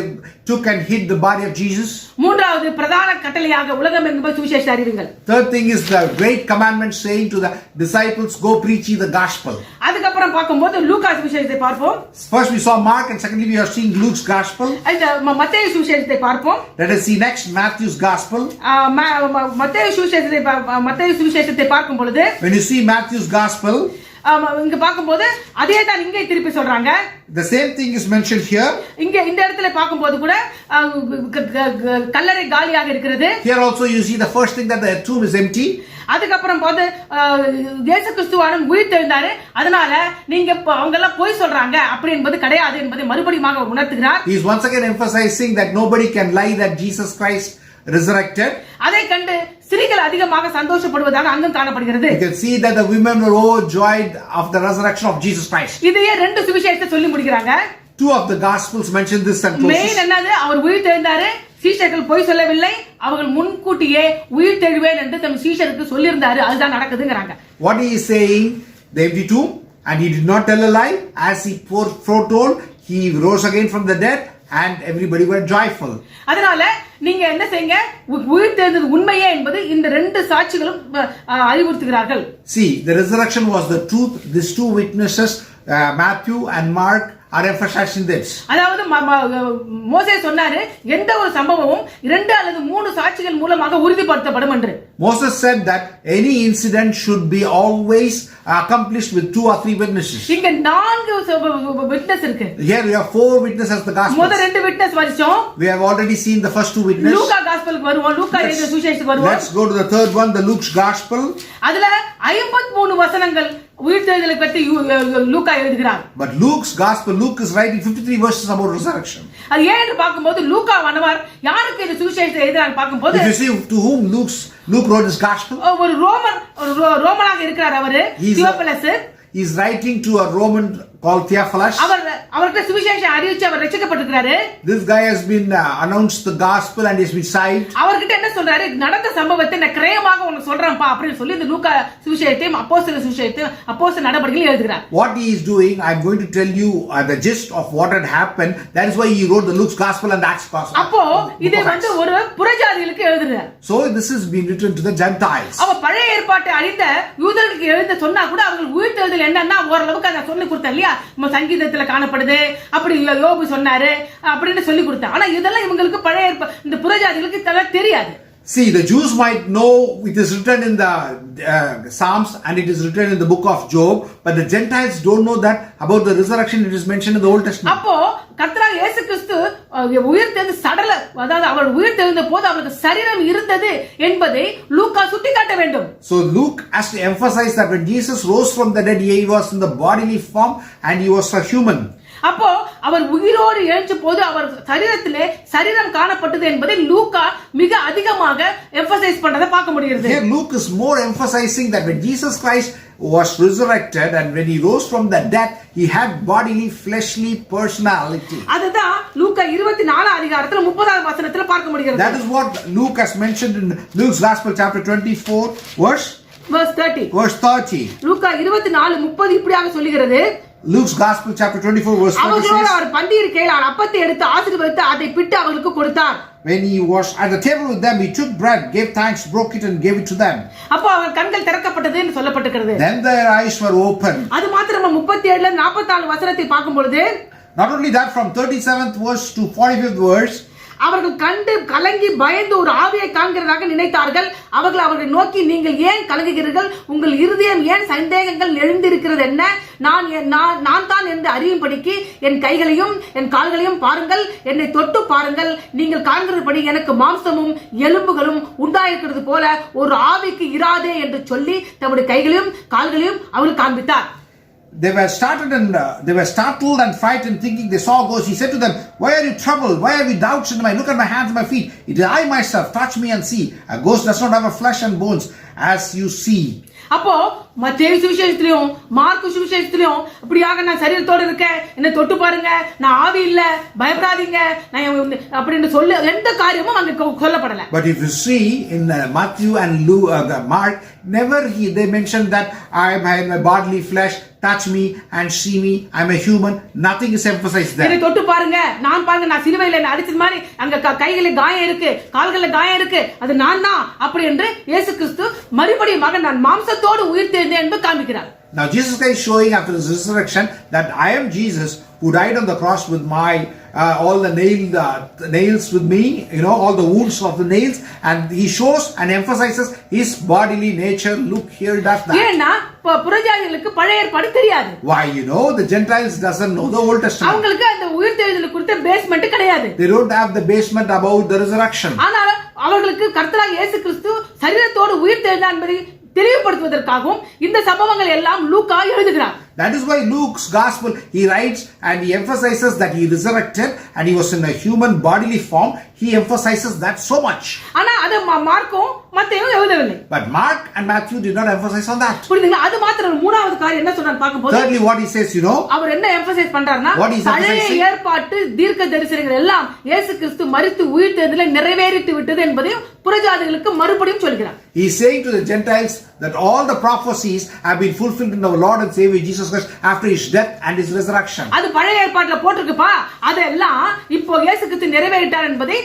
took and hid the body of Jesus. மூன்றாவது பிரதான கட்டளையாக உலகமெங்கும் போய் சுவிசேஷத்தை அறிவிங்கள். Third thing is the great commandment saying to the disciples go preach the gospel. அதுக்கப்புறம் பார்க்கும்போது லூக்கா சுவிசேஷத்தை பார்ப்போம். First we saw Mark and secondly we are seeing Luke's gospel. மத்தேயு சுவிசேஷத்தை பார்ப்போம். Let us see next Matthew's gospel. மத்தேயு சுவிசேஷத்தை பார்க்கும் பொழுது when you see Matthew's gospel இங்க பாக்கும்போது அதே தான் இங்கே திருப்பி சொல்றாங்க. The same thing is mentioned here. இங்க இந்த இடத்துல பாக்கும்போது கூட கல்லறை காலியாக இருக்கிறது. Here also you see the first thing that the tomb is empty. அதுக்கப்புறம் போது இயேசு கிறிஸ்துவான உயிர்த்தெழுந்தாரு அதனால நீங்க அவங்க எல்லாம் போய் சொல்றாங்க அப்படி என்பது கிடையாது என்பதை மறுபடியும் அவர் உணர்த்துகிறார். He is once again emphasizing that nobody can lie that Jesus Christ resurrected. அதை கண்டு ஸ்திரீகள் அதிகமாக சந்தோஷப்படுவதாக அங்கும் காணப்படுகிறது. You can see that the women were overjoyed of the resurrection of Jesus Christ. இதையே 2 சுவிசேஷத்தை சொல்லி முடிக்கிறாங்க. 2 of the gospels mention this and close. Main என்னது அவர் உயிர்த்தெழுந்தாரு சீஷர்கள் பொய் சொல்லவில்லை, அவர்கள் முன்கூட்டியே உயிர் தெழுவேன் என்று தம் சீஷருக்கு சொல்லியிருந்தாரு. அதுதான் நடக்குதுங்கறாங்க. What he is saying, the empty tomb, and he did not tell a lie, as he foretold, he rose again from the dead, and everybody were joyful. அதனால நீங்க என்ன செய்யுங்க, உயிர் தெழுந்தது உண்மையே என்பது இந்த ரெண்டு சாட்சிகளும் அறிவுறுத்துகிறார்கள். See, the resurrection was the truth. These two witnesses, Matthew and Mark, are emphasizing this. அதாவது மோசே சொன்னாரு, எந்த ஒரு சம்பவமும் 2 அல்லது 3 சாட்சிகள் மூலமாக உறுதிப்படுத்தப்படும் என்று. Moses said that any incident should be always accomplished with 2 or 3 witnesses. இங்க 4 விட்னஸ் இருக்கு. Here we have 4 witnesses the gospel. முதல் 2 விட்னஸ் வரிச்சோம். We have already seen the first 2 witnesses. லூக்கா காஸ்பலுக்கு வருவோம். லூக்கா எழுதின சுவிசேஷத்துக்கு வருவோம். Let's go to the third one, the Luke's gospel. அதுல 53 வசனங்கள் உயிர்த்தெழுதலை பற்றி லூக்கா எழுதுகிறார். But Luke's gospel, Luke is writing 53 verses about resurrection. அது ஏன் என்று பார்க்கும்போது லூக்கா வனவர் யாருக்கு இந்த சுவிசேஷத்தை எழுதுறான்னு பார்க்கும்போது, if you see to whom Luke wrote his gospel, ஒரு ரோமனாக இருக்கிறார் அவரு, தியோபலஸ். He is writing to a Roman called Theophilus. அவருக்கு சுவிசேஷம் அறிவிச்சு அவர் ரட்சிக்கப்பட்டிருக்கிறாரு. This guy has been announced the gospel and he has been saved. அவர்கிட்ட என்ன சொல்றாரு, நடந்த சம்பவத்தை நான் கிரயமாக உனக்கு சொல்றேன்ப்பா அப்படின்னு சொல்லி இந்த லூக்கா சுவிசேஷத்தையும் அப்போஸ்தல சுவிசேஷத்தையும் அப்போஸ்தல நடபடிகளையும் எழுதுகிறார். What he is doing, I am going to tell you the gist of what had happened. That is why he wrote the Luke's gospel and the Acts gospel. அப்போ இதை வந்து ஒரு புறஜாதிகளுக்கு எழுதுறார். So this has been written to the Gentiles. அவ பழைய ஏற்பாட்டை அறிந்த யூதர்களுக்கு எழுத சொன்னா கூட அவர்கள் உயிர்த்தெழுதல் என்னன்னா ஓரளவுக்கு அதை சொல்லி கொடுத்தா இல்லையா, சங்கீதத்துல காணப்படுது, அப்படி இல்ல யோபு சொன்னாரு அப்படின்னு சொல்லி கொடுத்தா. ஆனா இதெல்லாம் இவங்களுக்கு பழைய இந்த புறஜாதிகளுக்கு இதெல்லாம் தெரியாது. See, the Jews might know it is written in the Psalms and it is written in the book of Job, but the Gentiles don't know that about the resurrection. It is mentioned in the Old Testament. அப்போ கர்த்தராகிய இயேசு கிறிஸ்து உயிர்த்தெழுந்த சடல, அதாவது அவர் உயிர்த்தெழுந்த போது அவருக்கு சரீரம் இருந்தது என்பதை லூக்கா சுட்டிக்காட்ட வேண்டும். So Luke has to emphasize that when Jesus rose from the dead, he was in the bodily form and he was a human. அப்போ அவர் உயிரோடு எழுந்த போது அவர் சரீரத்திலே சரீரம் காணப்பட்டது என்பதை லூக்கா மிக அதிகமாக எம்பசைஸ் பண்றதை பார்க்க முடிகிறது. Here Luke is more emphasizing that when Jesus Christ was resurrected and when he rose from the dead, he had bodily fleshly personality. அதுதான் லூக்கா 24 அதிகாரத்துல 30வது வசனத்துல பார்க்க முடிகிறது. That is what Luke has mentioned in Luke's Gospel chapter 24 verse 30. லூக்கா 24:30 இப்படியாக சொல்லுகிறது. Luke's Gospel chapter 24 verse 30 அவர்களோடு அவர் பந்தியில் கையால் அப்பத்தை எடுத்து ஆசீர்வதித்து அதை பிட்டு அவர்களுக்கு கொடுத்தார். When he was at the table with them, he took bread, gave thanks, broke it and gave it to them. அப்போ அவர் கண்கள் திறக்கப்பட்டது என்று சொல்லப்பட்டிருக்கிறது. Then their eyes were opened. அது மாத்திரமா 37ல 44 வசனத்தை பார்க்கும் பொழுது, not only that, from 37th verse to 45th verse, அவர்கள் கண்டு கலங்கி பயந்து ஒரு ஆவியை காண்கிறதாக நினைத்தார்கள். அவர்களை நோக்கி, நீங்கள் ஏன் கலங்குகிறீர்கள்? உங்கள் இருதயம் ஏன் சந்தேகங்கள் எழுந்திருக்கிறது என்ன? நான் தான் என்று அறியும்படிக்கு என் கைகளையும் என் கால்களையும் பாருங்கள், என்னை தொட்டு பாருங்கள். நீங்கள் காண்கிறபடி எனக்கு மாம்சமும் எலும்புகளும் உண்டாயிருக்கிறது போல ஒரு ஆவிக்கு இராதே என்று சொல்லி தம்முடைய கைகளையும் கால்களையும் அவர்களுக்கு காண்பித்தார். They were startled and frightened, thinking they saw ghosts. He said to them, why are you troubled? Why have you doubts in my? Look at my hands and my feet. It is I myself. Touch me and see. A ghost does not have a flesh and bones as you see. அப்போ மத்தேயு சுவிசேஷத்திலும் மார்க்கு சுவிசேஷத்திலும் இப்படியாக நான் சரீரத்தோடு இருக்கேன், என்னை தொட்டு பாருங்க, நான் ஆவி இல்ல, பயப்படாதீங்க நான் அப்படின்னு சொல்ல எந்த காரியமும் அங்க சொல்லப்படல. But if you see in Matthew and Mark, never they mentioned that I have my bodily flesh, touch me and see me, I am a human. Nothing is emphasized there. என்னை தொட்டு பாருங்க, நான் பாருங்க, நான் சிலுவையில என்ன அடிச்சது மாதிரி அங்க கைகளில காயம் இருக்கு, கால்களில காயம் இருக்கு, அது நான் தான் அப்படி என்று இயேசு கிறிஸ்து மறுபடியும் நான் மாம்சத்தோடு உயிர்த்தெழுந்தேன் என்று காண்பிக்கிறார். Now Jesus Christ is showing after his resurrection that I am Jesus who died on the cross with my all the nails with me, all the wounds of the nails, and he shows and emphasizes his bodily nature. Look here, does that. ஏன்னா புறஜாதிகளுக்கு பழைய ஏற்பாடு தெரியாது. Why? The Gentiles doesn't know the Old Testament. அவங்களுக்கு அந்த உயிர்த்தெழுதல் குறித்த பேஸ்மென்ட் கிடையாது. They don't have the basement about the resurrection. ஆனால் அவர்களுக்கு கர்த்தராகிய இயேசு கிறிஸ்து சரீரத்தோடு உயிர்த்தெழுந்தார் என்பதை தெளிவுபடுத்துவதற்காகவும் இந்த சம்பவங்கள் எல்லாம் லூக்கா எழுதுகிறார். That is why Luke's gospel, he writes and he emphasizes that he resurrected and he was in a human bodily form. He emphasizes that so much. ஆனா அது மார்க்கும் மத்தேயும் எழுதவில்லை. But Mark and Matthew did not emphasize on that. புரியுதுங்களா? அது மாத்திரம் மூணாவது காரியம் என்ன சொல்றான்னு பாக்கும்போது, thirdly what he says, அவர் என்ன எம்பசைஸ் பண்றாருன்னா, பழைய ஏற்பாட்டு தீர்க்க தரிசனங்கள் எல்லாம் இயேசு கிறிஸ்து மரித்து உயிர்த்தெழுதலை நிறைவேறிட்டு விட்டது என்பதையும் புறஜாதிகளுக்கு மறுபடியும் சொல்கிறார். He is saying to the Gentiles that all the prophecies have been fulfilled in our Lord and Savior Jesus Christ after his death and his resurrection. அது பழைய ஏற்பாட்டுல போட்டிருக்குப்பா, அதெல்லாம் இப்போ இயேசு கிறிஸ்து நிறைவேறிட்டார் என்பதை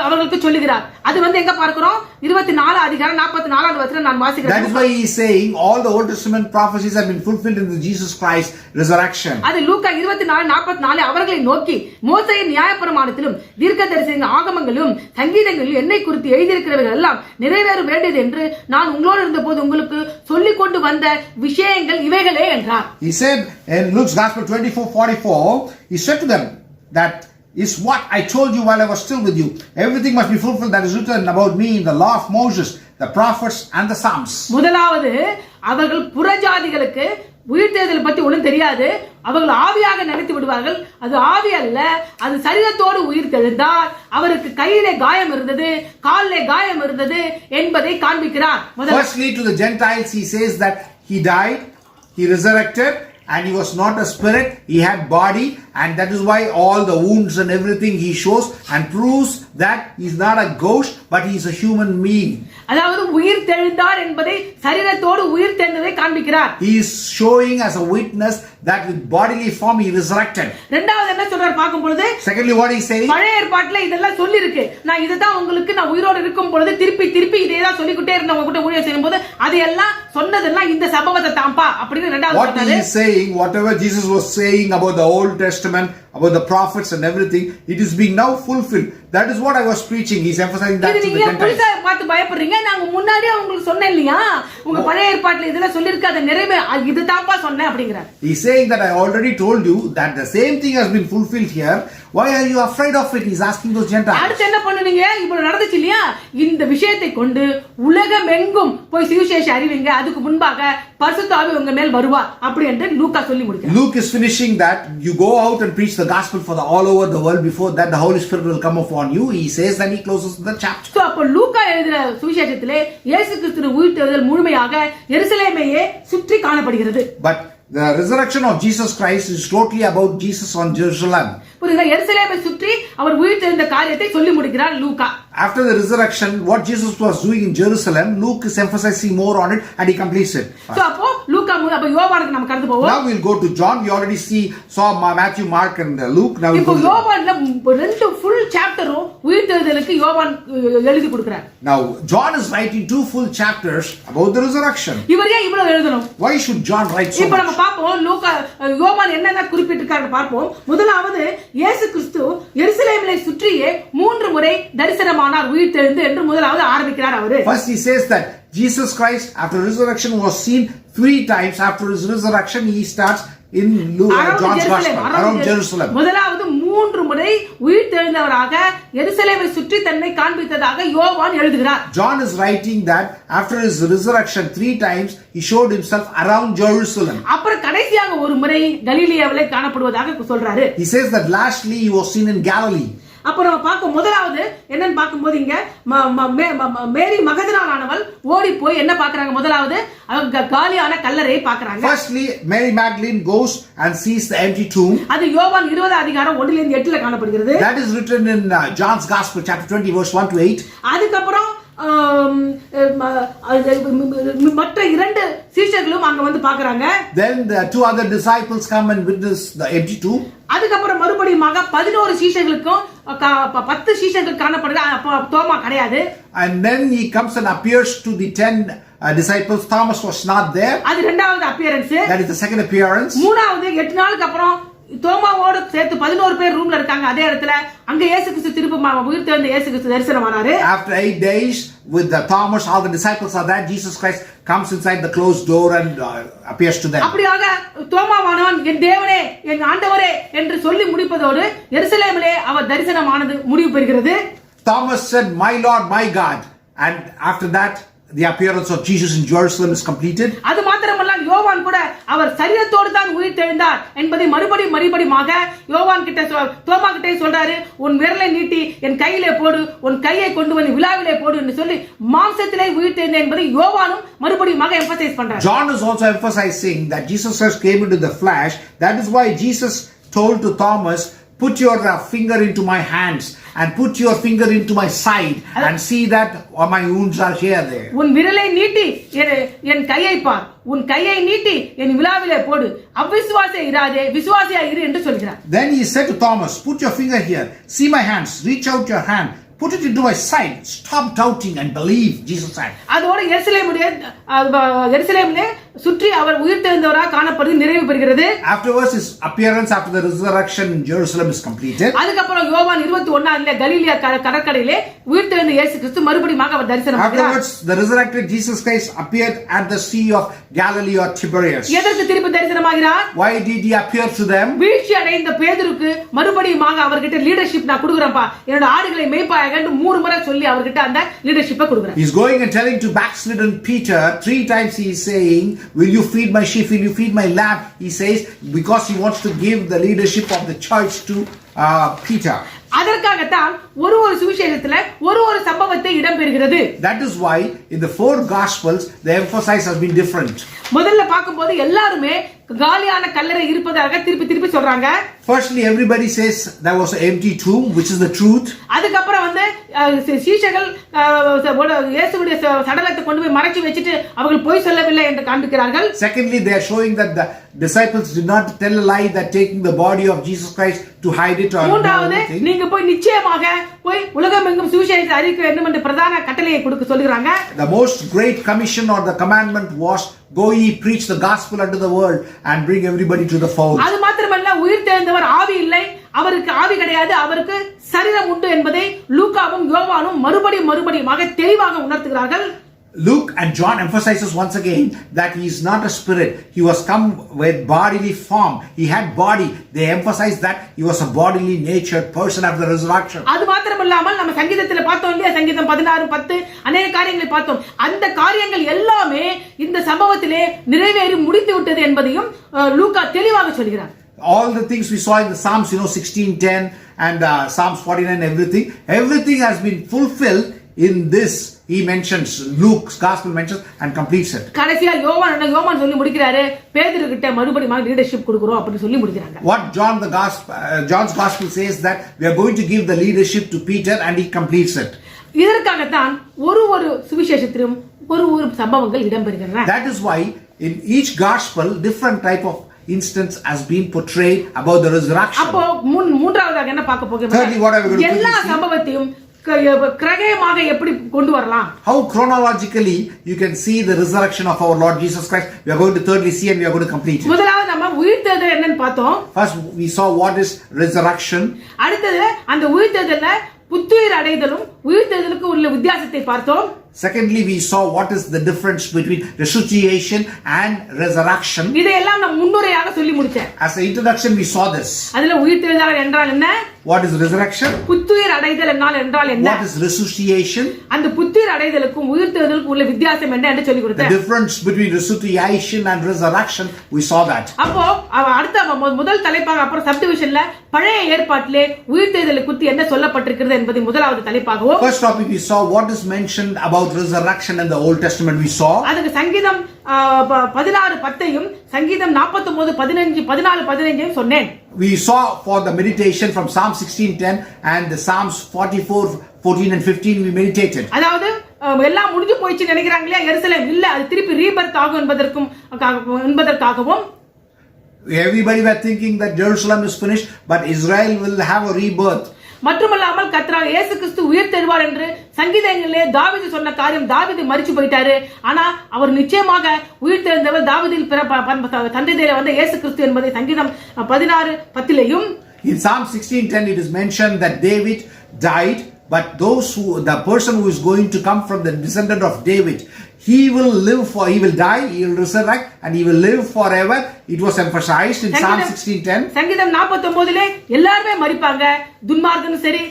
அவர்களுக்கு சொல்லுகிறார். அது எங்க பார்க்கிறோம்? 24 அதிகாரம் 44வது வசனம் நான் வாசிக்கிறேன். That is why he is saying all the Old Testament prophecies have been fulfilled in the Jesus Christ resurrection. அது லூக்கா 24:44 அவர்களை நோக்கி, மோசேயின் நியாயப்பிரமாணத்திலும் தீர்க்கதரிசிகளின் ஆகமங்களிலும் சங்கீதங்களிலும் என்னை குறித்து எழுதியிருக்கிறவர்கள் எல்லாம் நிறைவேற வேண்டியது என்று நான் உங்களோடு இருந்தபோது உங்களுக்கு சொல்லிக் கொண்டு வந்த விஷயங்கள் இவைகளே என்றார். He said in Luke's Gospel 24:44, he said to them that is what I told you while I was still with you. Everything must be fulfilled that is written about me in the law of Moses, the prophets and the Psalms. முதலாவது அவர்கள் புறஜாதிகளுக்கு உயிர்த்தெழுதல் பத்தி ஒண்ணும் தெரியாது. அவர்கள் ஆவியாக நினைத்து விடுவார்கள். அது ஆவி அல்ல, அது சரீரத்தோடு உயிர்த்தெழுந்தார். அவருக்கு கையிலே காயம் இருந்தது, காலிலே காயம் இருந்தது என்பதை காண்பிக்கிறார். Firstly, to the Gentiles he says that he died, he resurrected, and he was not a spirit, he had body, and that is why all the wounds and everything he shows and proves that he is not a ghost but he is a human being. அதாவது உயிர் தெழுந்தார் என்பதை சரீரத்தோடு உயிர் தெழுந்ததை காண்பிக்கிறார். He is showing as a witness that with bodily form he resurrected. இரண்டாவது என்ன சொல்றார் பார்க்கும் பொழுது, secondly what he is saying, பழைய ஏற்பாட்டுல இதெல்லாம் சொல்லி இருக்கு, நான் இத தான் உங்களுக்கு நான் உயிரோடு இருக்கும் பொழுது திருப்பி இதே தான் சொல்லிக்கிட்டே இருந்தேன் உங்ககிட்ட ஊழியம் செய்யும்போது, அதெல்லாம் சொன்னதெல்லாம் இந்த சம்பவத்தை தான்ப்பா அப்படின்னு இரண்டாவது what he is saying, whatever Jesus was saying about the Old Testament, about the prophets and everything, it is being now fulfilled. That is what I was preaching. He is emphasizing that to the Gentiles. புதுசா பார்த்து பயப்படுறீங்க, நாங்க முன்னாடியே உங்களுக்கு சொன்னேன் இல்லையா, உங்க பழைய ஏற்பாட்டுல இதெல்லாம் சொல்லிருக்கு, அதை நிறைவே இது தான்ப்பா சொன்னேன் அப்படிங்கறார். He is saying that I already told you that the same thing has been fulfilled here. Why are you afraid of it? He is asking those Gentiles. அடுத்து என்ன பண்ணுவீங்க? இப்போ நடந்துச்சு இல்லையா, இந்த விஷயத்தை கொண்டு உலகமெங்கும் போய் சுவிசேஷம் அறிவிங்க, அதுக்கு முன்பாக பரிசுத்த ஆவி உங்க மேல் வருவார் அப்படி என்று லூக்கா சொல்லி முடிக்கிறார். Luke is finishing that you go out and preach the gospel for all over the world. Before that the Holy Spirit will come upon you. He says, then he closes the chapter. So அப்ப லூக்கா எழுதின சுவிசேஷத்திலே இயேசு கிறிஸ்துவின் உயிர்த்தெழுதல் முழுமையாக எருசலேமையே சுற்றி காணப்படுகிறது. But the resurrection of Jesus Christ is totally about Jesus on Jerusalem. புரியுதா? எருசலேமை சுற்றி அவர் உயிர்த்தெழுந்த காரியத்தை சொல்லி முடிக்கிறார் லூக்கா. After the resurrection, what Jesus was doing in Jerusalem, Luke is emphasizing more on it and he completes it. So அப்போ லூக்கா அப்ப யோவானுக்கு நம்ம கடந்து போவோம். Now we'll go to John. We already saw Matthew, Mark and Luke. Now இப்போ யோவான்ல ரெண்டு full chapterரும் உயிர்த்தெழுதலுக்கு யோவான் எழுதி கொடுக்கிறார். Now John is writing 2 full chapters about the resurrection. இவர் ஏன் இவ்வளவு எழுதணும்? Why should John write so இப்போ நம்ம much? பாப்போம் லூக்கா யோவான் என்னென்ன குறிப்பிட்டிருக்காருன்னு பார்ப்போம். முதலாவது இயேசு கிறிஸ்து எருசலேமை சுற்றியே 3 முறை தரிசனமானார் உயிர்த்தெழுந்து என்று முதலாவது ஆரம்பிக்கிறார் அவரு. First he says that Jesus Christ after resurrection was seen 3 times. After his resurrection he starts in John's Gospel around Jerusalem. முதலாவது 3 முறை உயிர்த்தெழுந்தவராக எருசலேமை சுற்றி தன்னை காண்பித்ததாக யோவான் எழுதுகிறார். John is writing that after his resurrection 3 times he showed himself around Jerusalem. அப்புறம் கடைசியாக ஒரு முறை கலிலேயாவிலே காணப்படுவதாக சொல்றாரு. He says that lastly he was seen in Galilee. அப்ப நம்ம பார்க்க முதலாவது என்னன்னு பார்க்கும்போது இங்க மேரி மகதலேனானவள் ஓடி போய் என்ன பார்க்கறாங்க? முதலாவது அவங்க காலியான கல்லறையை பார்க்கறாங்க. Firstly Mary Magdalene goes and sees the empty tomb. அது யோவான் 20 அதிகாரம் 1 ல இருந்து 8 ல காணப்படுகிறது. That is written in John's Gospel chapter 20 verse 1 to 8. அதுக்கு அப்புறம் மற்ற 2 சீஷர்களும் அங்க வந்து பார்க்கறாங்க. Then the 2 other disciples come and witness the empty tomb. அதுக்கு அப்புறம் மறுபடியும் 11 சீஷர்களுக்கும் 10 சீஷர்கள் காணப்படுது. அப்ப தோமா கிடையாது. And then he comes and appears to the 10 disciples. Thomas was not there. அது இரண்டாவது appearance. That is the second appearance. மூணாவது 8 நாளுக்கு அப்புறம் தோமாவோடு சேர்த்து 11 பேர் ரூம்ல இருக்காங்க. அதே இடத்துல அங்க இயேசு கிறிஸ்து திரும்ப உயிர்த்தெழுந்த இயேசு கிறிஸ்து தரிசனமானாரு. After 8 days with the Thomas, all the disciples are there. Jesus Christ comes inside the closed door and appears to them. அப்படியாக தோமாவானவன் என் தேவனே என் ஆண்டவரே என்று சொல்லி முடிப்பதோடு எருசலேமிலே அவர் தரிசனமானது முடிவு பெறுகிறது. Thomas said, "My Lord, my God." And after that the appearance of Jesus in Jerusalem is completed. அது மாத்திரமல்ல யோவான் கூட அவர் சரீரத்தோடு தான் உயிர்த்தெழுந்தார் என்பதை மறுபடியுமாக யோவான் கிட்ட தோமா கிட்டே சொல்றாரு. உன் விரலை நீட்டி என் கையிலே போடு, உன் கையை கொண்டு வந்து விழாவிலே போடு என்று சொல்லி மாம்சத்திலே உயிர்த்தெழுந்தார் என்பதை யோவானும் மறுபடியுமாக எம்பசைஸ் பண்றார். John is also emphasizing that Jesus Christ came into the flesh. That is why Jesus told to Thomas, put your finger into my hands and put your finger into my side and see that my wounds are here there. உன் விரலை நீட்டி என் கையை பார், உன் கையை நீட்டி என் விழாவிலே போடு, அவிசுவாசியா இராதே, விசுவாசியா இரு என்று சொல்கிறார். Then he said to Thomas, put your finger here, see my hands, reach out your hand, put it into my side, stop doubting and believe, Jesus said. அதோடு எருசலேமிலே சுற்றி அவர் உயிர்த்தெழுந்தவராக காணப்படுவது நிறைவு பெறுகிறது. Afterwards his appearance after the resurrection in Jerusalem is completed. அதுக்கப்புறம் யோவான் 21 கலிலியா கடற்கரையிலே உயிர்த்தெழுந்த இயேசு கிறிஸ்து மறுபடியும் அவர் தரிசனமாகிறார். Afterwards the resurrected Jesus Christ appeared at the Sea of Galilee or Tiberias. எதற்கு திருப்பி தரிசனமாகிறார்? Why did he appear to them? வீழ்ச்சி அடைந்த பேதுருக்கு மறுபடியும் அவர்கிட்ட லீடர்ஷிப் நான் கொடுக்கிறேன்ப்பா, என்னோட ஆடுகளை மேய்ப்பாயாக 3 முறை சொல்லி அவர்கிட்ட அந்த லீடர்ஷிப்பை கொடுக்கிறார். He's going and telling to backslidden Peter 3 times. He is saying, will you feed my sheep, will you feed my lamb? He says because he wants to give the leadership of the church to Peter. அதற்காகத்தான் ஒரு சுவிசேஷத்துல ஒரு சம்பவத்தை இடம்பெறுகிறது. That is why in the 4 gospels the emphasis has been different. முதல்ல பாக்கும்போது எல்லாருமே காலியான கல்லறை இருப்பதாக திருப்பி சொல்றாங்க. Firstly everybody says there was an empty tomb, which is the truth. அதுக்கப்புறம் சீஷர்கள் இயேசுவுடைய சடலத்தை கொண்டு போய் மறைச்சு வச்சிட்டு அவர்கள் போய் சொல்லவில்லை என்று காண்பிக்கிறார்கள். Secondly they are showing that the disciples did not tell a lie, that taking the body of Jesus Christ to hide it or மூன்றாவது நீங்க போய் நிச்சயமாக போய் உலகமெங்கும் சுவிசேஷத்தை அறிவிக்க வேண்டும் என்ற பிரதான கட்டளையை கொடுக்க சொல்றாங்க. The most great commission or the commandment was go ye preach the gospel unto the world and bring everybody to the fold. அது மாத்திரமல்ல உயிர்த்தெழுந்தவர் ஆவி இல்லை, அவருக்கு ஆவி கிடையாது, அவருக்கு சரீரம் உண்டு என்பதை லூக்காவும் யோவானும் மறுபடியுமாக தெளிவாக உணர்த்துகிறார்கள். Luke and John emphasizes once again that he is not a spirit. He was come with bodily form. He had body. They emphasize that he was a bodily natured person after the resurrection. அது மாத்திரமல்லாமல் நம்ம சங்கீதத்தில் பார்த்தோம் இல்லையா, சங்கீதம் 16:10 அநேக காரியங்களை பார்த்தோம். அந்த காரியங்கள் எல்லாமே இந்த சம்பவத்திலே நிறைவேறி முடித்து விட்டது என்பதையும் லூக்கா தெளிவாக சொல்கிறார். All the things we saw in the Psalms, 16:10 and Psalms 49, everything has been fulfilled in this. He mentions, Luke's gospel mentions and completes it. கடைசியா யோவான் சொல்லி முடிக்கிறாரு, பேதுரு கிட்ட மறுபடியும் லீடர்ஷிப் கொடுக்கிறோம் அப்படி சொல்லி முடிக்கிறாங்க. What John's gospel says that we are going to give the leadership to Peter, and he completes it. இதற்காகத்தான் ஒரு சுவிசேஷத்திலும் ஒரு சம்பவங்கள் இடம்பெறுகின்றன. That is why in each gospel different type of instance has been portrayed about the resurrection. அப்போ மூன்றாவதாக என்ன பார்க்க போகிறோம்? எல்லா சம்பவத்தையும் கிரகமாக எப்படி கொண்டு வரலாம்? How chronologically you can see the resurrection of our Lord Jesus Christ. We are going to thirdly see and we are going to complete it. முதலாவது நம்ம உயிர்த்தெழுதல் என்னன்னு பார்த்தோம். First we saw what is resurrection. அடுத்தது அந்த உயிர்த்தெழுதல்ல புத்துயிர் அடைதலும் உயிர்த்தெழுதலுக்கு உள்ள வித்தியாசத்தை பார்த்தோம். Secondly, we saw what is the difference between resuscitation and resurrection. இதையெல்லாம் நான் முன்னுரையாக சொல்லி முடிச்சேன். As an introduction, we saw this. அதுல உயிர்த்தெழுதல் என்றால் என்ன? What is resurrection? புத்துயிர் அடைதல் என்றால் என்ன? What is resuscitation? அந்த புத்துயிர் அடைதலுக்கும் உயிர்த்தெழுதலுக்கும் உள்ள வித்தியாசம் என்ன என்று சொல்லி கொடுத்தேன். The difference between resuscitation and resurrection, we saw that. அப்போ அடுத்த முதல் தலைப்பாக அப்புறம் சப்டிவிஷன்ல பழைய ஏற்பாட்டிலே உயிர்த்தெழுதலை குறித்து என்ன சொல்லப்பட்டிருக்கிறது என்பதை முதலாவது தலைப்பாகவும். First topic we saw what is mentioned about resurrection in the Old Testament. We saw அதுக்கு சங்கீதம் 16:10 சங்கீதம் 49:15 சொன்னேன். We saw for the meditation from Psalm 16:10 and the Psalms 44:14 and 15 we meditated. அதாவது எல்லாம் முடிஞ்சு போயிச்சு நினைக்கிறாங்களே, எருசலேம் இல்ல, அது திருப்பி ரீபர்த் ஆகும் என்பதற்காகவும் everybody were thinking that Jerusalem is finished but Israel will have a rebirth. மட்டுமல்லாமல் கர்த்தராகிய இயேசு கிறிஸ்து உயிர்த்தெழுவார் என்று சங்கீதங்களிலே தாவீது சொன்ன காரியம், தாவீது மரிச்சு போயிட்டாரு, ஆனா அவர் நிச்சயமாக உயிர்த்தெழுந்தவர், தாவீதில் தந்தையிலே வந்த இயேசு கிறிஸ்து என்பதை சங்கீதம் 16:10 In Psalm 16:10 it is mentioned that David died but the person who is going to come from the descendant of David, he will die, he will resurrect, and he will live forever. It was emphasized in Psalm 16:10. சங்கீதம் 49 எல்லாரும் மரிப்பாங்க, துன்மார்க்கனும் சரி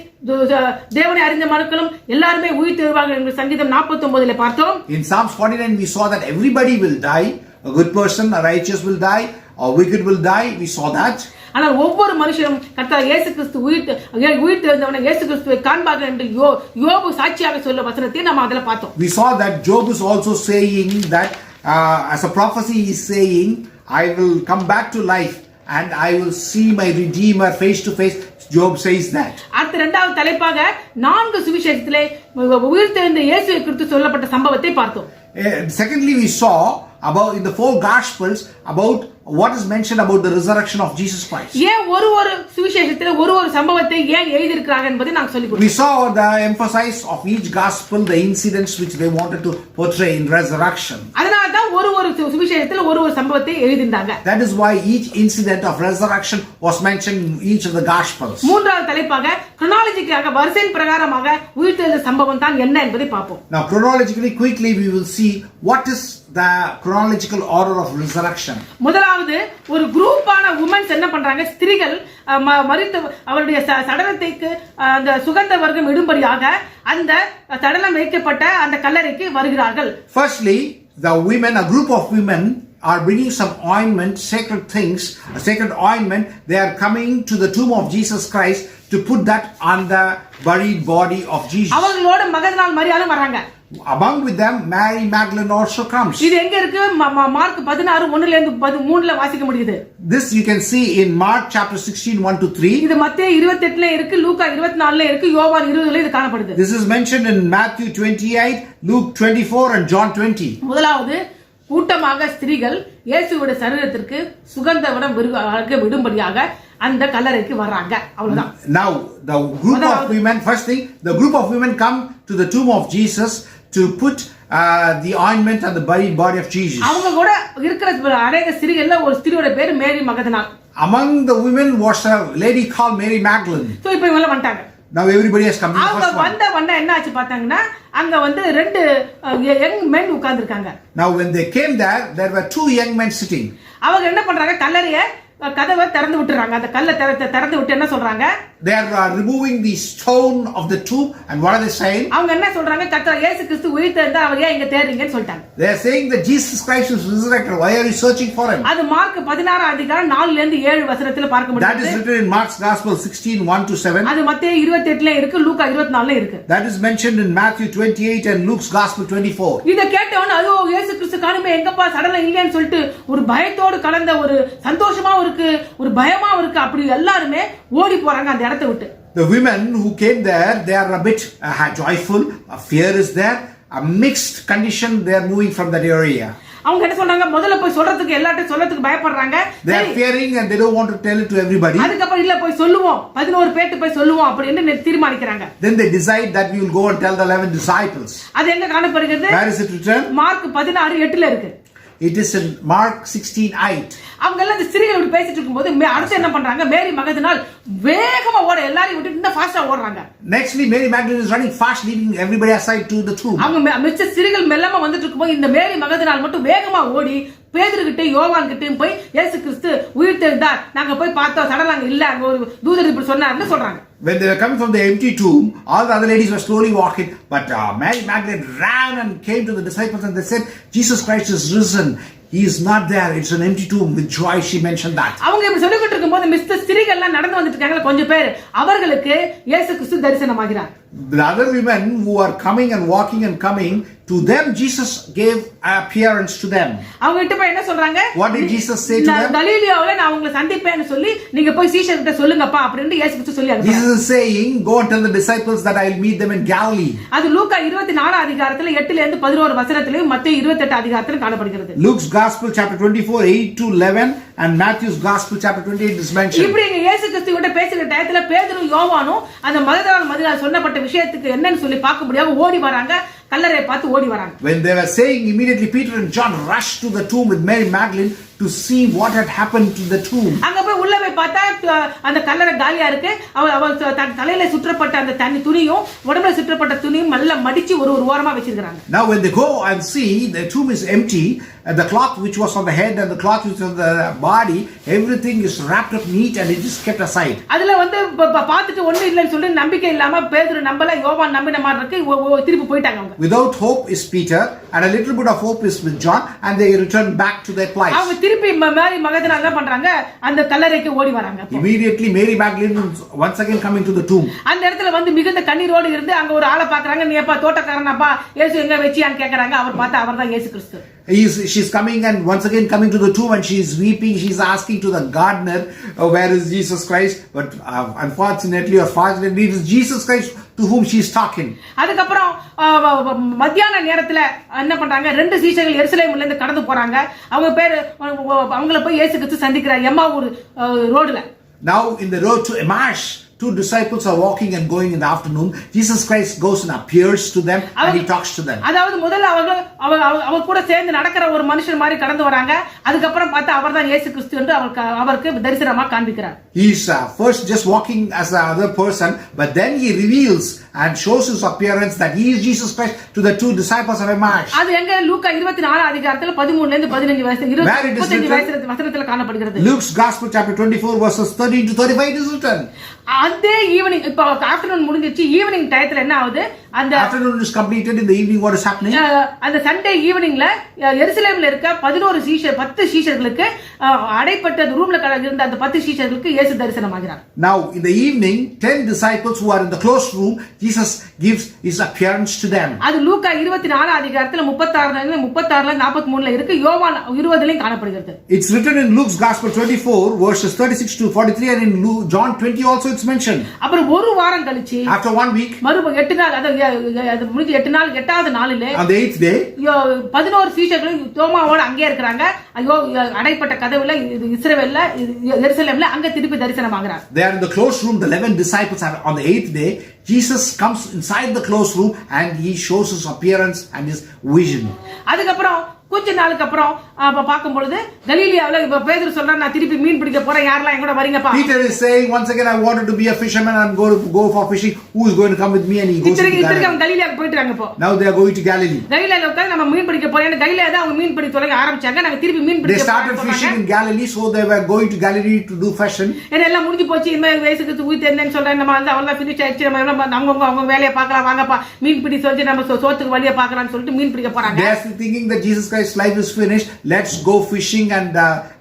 தேவனை அறிந்த மனுக்களும் எல்லாரும் உயிர் தெழுவாங்க என்று சங்கீதம் 49 பார்த்தோம். In Psalms 49 we saw that everybody will die. A good person, a righteous will die, a wicked will die. We saw that. ஆனால் ஒவ்வொரு மனுஷனும் கர்த்தர் இயேசு கிறிஸ்து உயிர் தெழுந்தவனை இயேசு கிறிஸ்துவை காண்பார்கள் என்று யோபு சாட்சியாக சொல்ல வசனத்தை நாம் அதில் பார்த்தோம். We saw that Job is also saying that as a prophecy he is saying, I will come back to life and I will see my Redeemer face to face. Job says that. அடுத்த இரண்டாவது தலைப்பாக 4 சுவிசேஷத்திலே உயிர் தெழுந்த இயேசுவை குறித்து சொல்லப்பட்ட சம்பவத்தை பார்த்தோம். Secondly, we saw about in the 4 Gospels about what is mentioned about the resurrection of Jesus Christ. ஏன் ஒரு சுவிசேஷத்திலே ஒரு சம்பவத்தை ஏன் எழுதி இருக்கிறாங்க என்பதை நான் சொல்லிக் கொடுத்தேன். We saw the emphasis of each gospel, the incidents which they wanted to portray in resurrection. அதனால தான் ஒரு சுவிசேஷத்திலே ஒரு சம்பவத்தை எழுதினாங்க. That is why each incident of resurrection was mentioned in each of the Gospels. மூன்றாவது தலைப்பாக chronologically வரிசையின் பிரகாரமாக உயிர்த்தெழுந்த சம்பவம் தான் என்ன என்பதை பார்ப்போம். Now chronologically quickly we will see what is the chronological order of resurrection. முதலாவது ஒரு குரூப்பான உமன்ஸ் என்ன பண்றாங்க, ஸ்திரீகள் மரித்த அவருடைய சடலத்துக்கு அந்த சுகந்த வர்க்கம் இடும்படியாக அந்த சடலம் வைக்கப்பட்ட அந்த கல்லறைக்கு வருகிறார்கள். Firstly, the women, a group of women are bringing some ointment, sacred things, a sacred ointment. They are coming to the tomb of Jesus Christ to put that on the buried body of Jesus. அவங்களோட மகதலால் மரியாளும் வராங்க. Among with them Mary Magdalene also comes. இது எங்க இருக்கு? மார்க் 16:1 இருந்து 13ல வாசிக்க முடியுது. This you can see in Mark chapter 16 1-3. இது மத்தேயு 28ல இருக்கு, லூக்கா 24ல இருக்கு, யோவான் 20ல இது காணப்படுது. This is mentioned in Matthew 28, Luke 24 and John 20. முதலாவது கூட்டமாக ஸ்திரீகள் இயேசுவோட சரீரத்திற்கு சுகந்த விடும்படியாக அந்த கல்லறைக்கு வராங்க. அவ்வளவுதான். Now the group of women, first thing, the group of women come to the tomb of Jesus to put the ointment on the buried body of Jesus. அவங்க கூட இருக்கிற அநேக ஸ்திரீகள்ல ஒரு ஸ்திரியோட பேர் மேரி மகதலால். Among the women was a lady called Mary Magdalene. So இப்போ இவங்க வந்துட்டாங்க. Now everybody has come. அவங்க வந்த என்ன ஆச்சு பார்த்தாங்கன்னா அங்க வந்து 2 young men உட்கார்ந்திருக்காங்க. Now when they came there, there were 2 young men sitting. அவங்க என்ன பண்றாங்க, கல்லறைய கதவை திறந்து விட்டுறாங்க. அந்த கல்லை திறந்து விட்டு என்ன சொல்றாங்க, they are removing the stone of the tomb, and what are they saying? அவங்க என்ன சொல்றாங்க, கர்த்தர் இயேசு கிறிஸ்து உயிர்த்தெழுந்தார், அவர் ஏன் இங்க தேடுறீங்கன்னு சொல்லிட்டாங்க. They are saying that Jesus Christ is resurrected, why are you searching for him? அது மார்க் 16:4 ல இருந்து 7 வசனத்துல பார்க்க முடியுது. That is written in Mark's Gospel 16:1-7. அது மத்தேயு 28ல இருக்கு, லூக்கா 24ல இருக்கு. That is mentioned in Matthew 28 and Luke's Gospel 24. இத கேட்டவன ஐயோ இயேசு கிறிஸ்து காணுமே, எங்கப்பா சடலம் இல்லைன்னு சொல்லிட்டு ஒரு பயத்தோடு கலந்த ஒரு சந்தோஷமா இருக்கு, ஒரு பயமா இருக்கு, அப்படி எல்லாரும் ஓடி போறாங்க அந்த இடத்தை விட்டு. The women who came there, they are a bit joyful, fear is there, a mixed condition, they are moving from that area. அவங்க என்ன சொல்றாங்க, முதல்ல போய் சொல்றதுக்கு எல்லார்ட்ட சொல்லதுக்கு பயப்படுறாங்க. They are fearing and they don't want to tell it to everybody. அதுக்கு அப்புறம் இல்ல போய் சொல்லுவோம், 11 பேருக்கு போய் சொல்லுவோம் அப்படினு தீர்மானிக்கறாங்க. Then they decide that we will go and tell the 11 disciples. அது எங்க காணப்படுகிறது? Where is it written? Mark 16:8ல இருக்கு. It is in Mark 16:8. அவங்க எல்லாம் இந்த ஸ்திரீகள் இப்படி பேசிட்டு இருக்கும்போது அடுத்து என்ன பண்றாங்க, மேரி மகதலால் வேகமா ஓட எல்லாரையும் விட்டு இந்த ஃபாஸ்டா ஓடுறாங்க. Nextly Mary Magdalene is running fast, leaving everybody aside to the tomb. அவங்க மிச்ச ஸ்திரீகள் மெல்லமா வந்துட்டு இருக்கும்போது இந்த மேரி மகதலால் மட்டும் வேகமா ஓடி பேதுருகிட்ட யோவான் கிட்டயும் போய் இயேசு கிறிஸ்து உயிர்த்தெழுந்தார், நாங்க போய் பார்த்தோம், சடலம் இல்ல, அங்க ஒரு தூதர் இப்படி சொன்னார்னு சொல்றாங்க. When they were coming from the empty tomb, all the other ladies were slowly walking, but Mary Magdalene ran and came to the disciples and they said, Jesus Christ is risen. He is not there. It's an empty tomb. With joy she mentioned that. அவங்க இப்படி சொல்லிட்டு இருக்கும்போது மிஸ்டர் ஸ்திரீகள் எல்லாம் நடந்து வந்துட்டு இருக்காங்க கொஞ்சம் பேர், அவர்களுக்கு இயேசு கிறிஸ்து தரிசனமாகிறார். The other women who are coming and walking and coming, to them Jesus gave appearance to them. அவங்க கிட்ட போய் என்ன சொல்றாங்க, What did Jesus say to them? கலிலேயாவுல நான் உங்களை சந்திப்பேன்னு சொல்லி நீங்க போய் சீஷர்கிட்ட சொல்லுங்கப்பா அப்படினு இயேசு கிறிஸ்து சொல்லி அனுப்புறார். Jesus is saying, go and tell the disciples that I will meet them in Galilee. அது லூக்கா 24 அதிகாரத்துல 8ல இருந்து 11 வசனத்திலும் மத்தேயு 28 அதிகாரத்திலும் காணப்படுகிறது. Luke's Gospel chapter 24 8-11 and Matthew's Gospel chapter 28 is mentioned. இப்படி இயேசு கிறிஸ்து கிட்ட பேசுற டயத்துல பேதுரு யோவானும் அந்த மகதலால் சொன்னப்பட்ட விஷயத்துக்கு என்னன்னு சொல்லி பார்க்க முடியாம ஓடி வராங்க, கல்லறையை பார்த்து ஓடி வராங்க. When they were saying, immediately Peter and John rushed to the tomb with Mary Magdalene to see what had happened to the tomb. அங்க போய் உள்ள போய் பார்த்தா அந்த கல்லறை காலியா இருக்கு. அவ தன் தலையில சுற்றப்பட்ட அந்த தண்ணி துணியும் உடம்புல சுற்றப்பட்ட துணியும் நல்லா மடிச்சு ஒரு ஓரமா வச்சிருக்காங்க. Now when they go and see the tomb is empty, and the cloth which was on the head and the cloth which was on the body, everything is wrapped up neat and it is kept aside. அதுல வந்து பார்த்துட்டு ஒண்ணு இல்லன்னு சொல்லி நம்பிக்கை இல்லாம பேதுரு நம்பல, யோவான் நம்பின மாதிரி இருக்கு, திருப்பி போயிட்டாங்க அவங்க. Without hope is Peter, and a little bit of hope is with John, and they return back to their place. அவங்க திருப்பி மேரி மகதலேனா என்ன பண்றாங்க, அந்த கல்லறைக்கு ஓடி வராங்க. Immediately Mary Magdalene once again coming to the tomb. அந்த இடத்துல வந்து மிகுந்த கண்ணீரோடு இருந்து அங்க ஒரு ஆளை பாக்குறாங்க. நீ எப்பா தோட்டக்காரனாப்பா, இயேசு எங்க வெச்சியான்னு கேக்குறாங்க. அவர் பார்த்தா அவர்தான் இயேசு கிறிஸ்து. She's coming and once again coming to the tomb and she is weeping. She's asking to the gardener, where is Jesus Christ? But unfortunately or fortunately, it is Jesus Christ to whom she is talking. அதுக்கப்புறம் மத்தியான நேரத்துல என்ன பண்றாங்க, ரெண்டு சீஷர்கள் எருசலேம்ல இருந்து கடந்து போறாங்க. அவங்க பேரு அவங்கள போய் இயேசு கிறிஸ்து சந்திக்கிறார் எம்மாவூர் ரோட்ல. Now in the road to Emmaus, two disciples are walking and going in the afternoon. Jesus Christ goes and appears to them and he talks to them. அதாவது முதல்ல அவர் கூட சேர்ந்து நடக்கிற ஒரு மனுஷன் மாதிரி கடந்து வராங்க. அதுக்கு அப்புறம் பார்த்தா அவர்தான் இயேசு கிறிஸ்து என்று அவருக்கு தரிசனமா காண்பிக்கிறார். He is first just walking as the other person, but then he reveals and shows his appearance that he is Jesus Christ to the two disciples of Emmaus. அது எங்க லூக்கா 24 அதிகாரத்துல 13ல இருந்து 15 வசனத்துல காணப்படுகிறது. Luke's Gospel chapter 24 verses 13 to 35 it is written. அதே ஈவினிங், இப்ப ஆஃப்டர்நூன் முடிஞ்சிச்சு, ஈவினிங் டயத்துல என்ன ஆகுது, அந்த afternoon is completed. In the evening what is happening? அந்த சண்டே ஈவினிங்ல எருசலேம்ல இருக்க 10 சீஷர்களுக்கு அடைப்பட்ட ரூம்ல இருந்த அந்த 10 சீஷர்களுக்கு இயேசு தரிசனமாகிறார். Now in the evening 10 disciples who are in the closed room, Jesus gives his appearance to them. அது லூக்கா 24 அதிகாரத்துல 36ல 43ல இருக்கு, யோவான் 20லயும் காணப்படுகிறது. It's written in Luke's Gospel 24 verses 36 to 43, and in John 20 also it's mentioned. அப்புறம் ஒரு வாரம் கழிச்சு, after 1 week, மறுபடியும் 8 நாள், அது முடிஞ்சு 8 நாள், 8வது நாளிலே on the 8th day 11 சீஷர்களும் தோமாவோட அங்கே இருக்காங்க. ஐயோ அடைப்பட்ட கதவுல இஸ்ரவேல்ல எருசலேம்ல அங்க திருப்பி தரிசனமாகிறார். They are in the closed room. The 11 disciples are on the 8th day. Jesus comes inside the closed room and he shows his appearance and his vision. அதுக்கப்புறம் கொஞ்ச நாளுக்கு அப்புறம் பார்க்கும் பொழுது கலிலியாவுல பேதுரு சொல்றான், நான் திருப்பி மீன் பிடிக்க போறேன், யாரெல்லாம் என் கூட வரீங்கப்பா. Peter is saying once again, I wanted to be a fisherman, I'm going to go for fishing. Who is going to come with me? And he goes to Galilee. அவங்க கலிலியாக்கு போயிட்டாங்க. இப்போ now they are going to Galilee. கலிலியால உட்கார்ந்து நம்ம மீன் பிடிக்க போறோம். கலிலியா தான் அவங்க மீன் பிடிக்க தொடங்க ஆரம்பிச்சாங்க. நாங்க திருப்பி மீன் பிடிக்க they started fishing in Galilee, so they were going to Galilee to do fishing. எல்லாம் முடிஞ்சு போச்சு, இந்த வயசுக்கு ஊத்தி என்னன்னு சொல்றேன், நம்ம வந்து அவ்வளவு ஃபினிஷ் ஆயிடுச்சு, நம்ம அவங்க வேலையை பார்க்கலாம், வாங்கப்பா மீன் பிடி சொல்லி நம்ம சோத்துக்கு வழியை பார்க்கலாம்னு சொல்லிட்டு மீன் பிடிக்க போறாங்க. They are thinking that Jesus Christ's life is finished. Let's go fishing and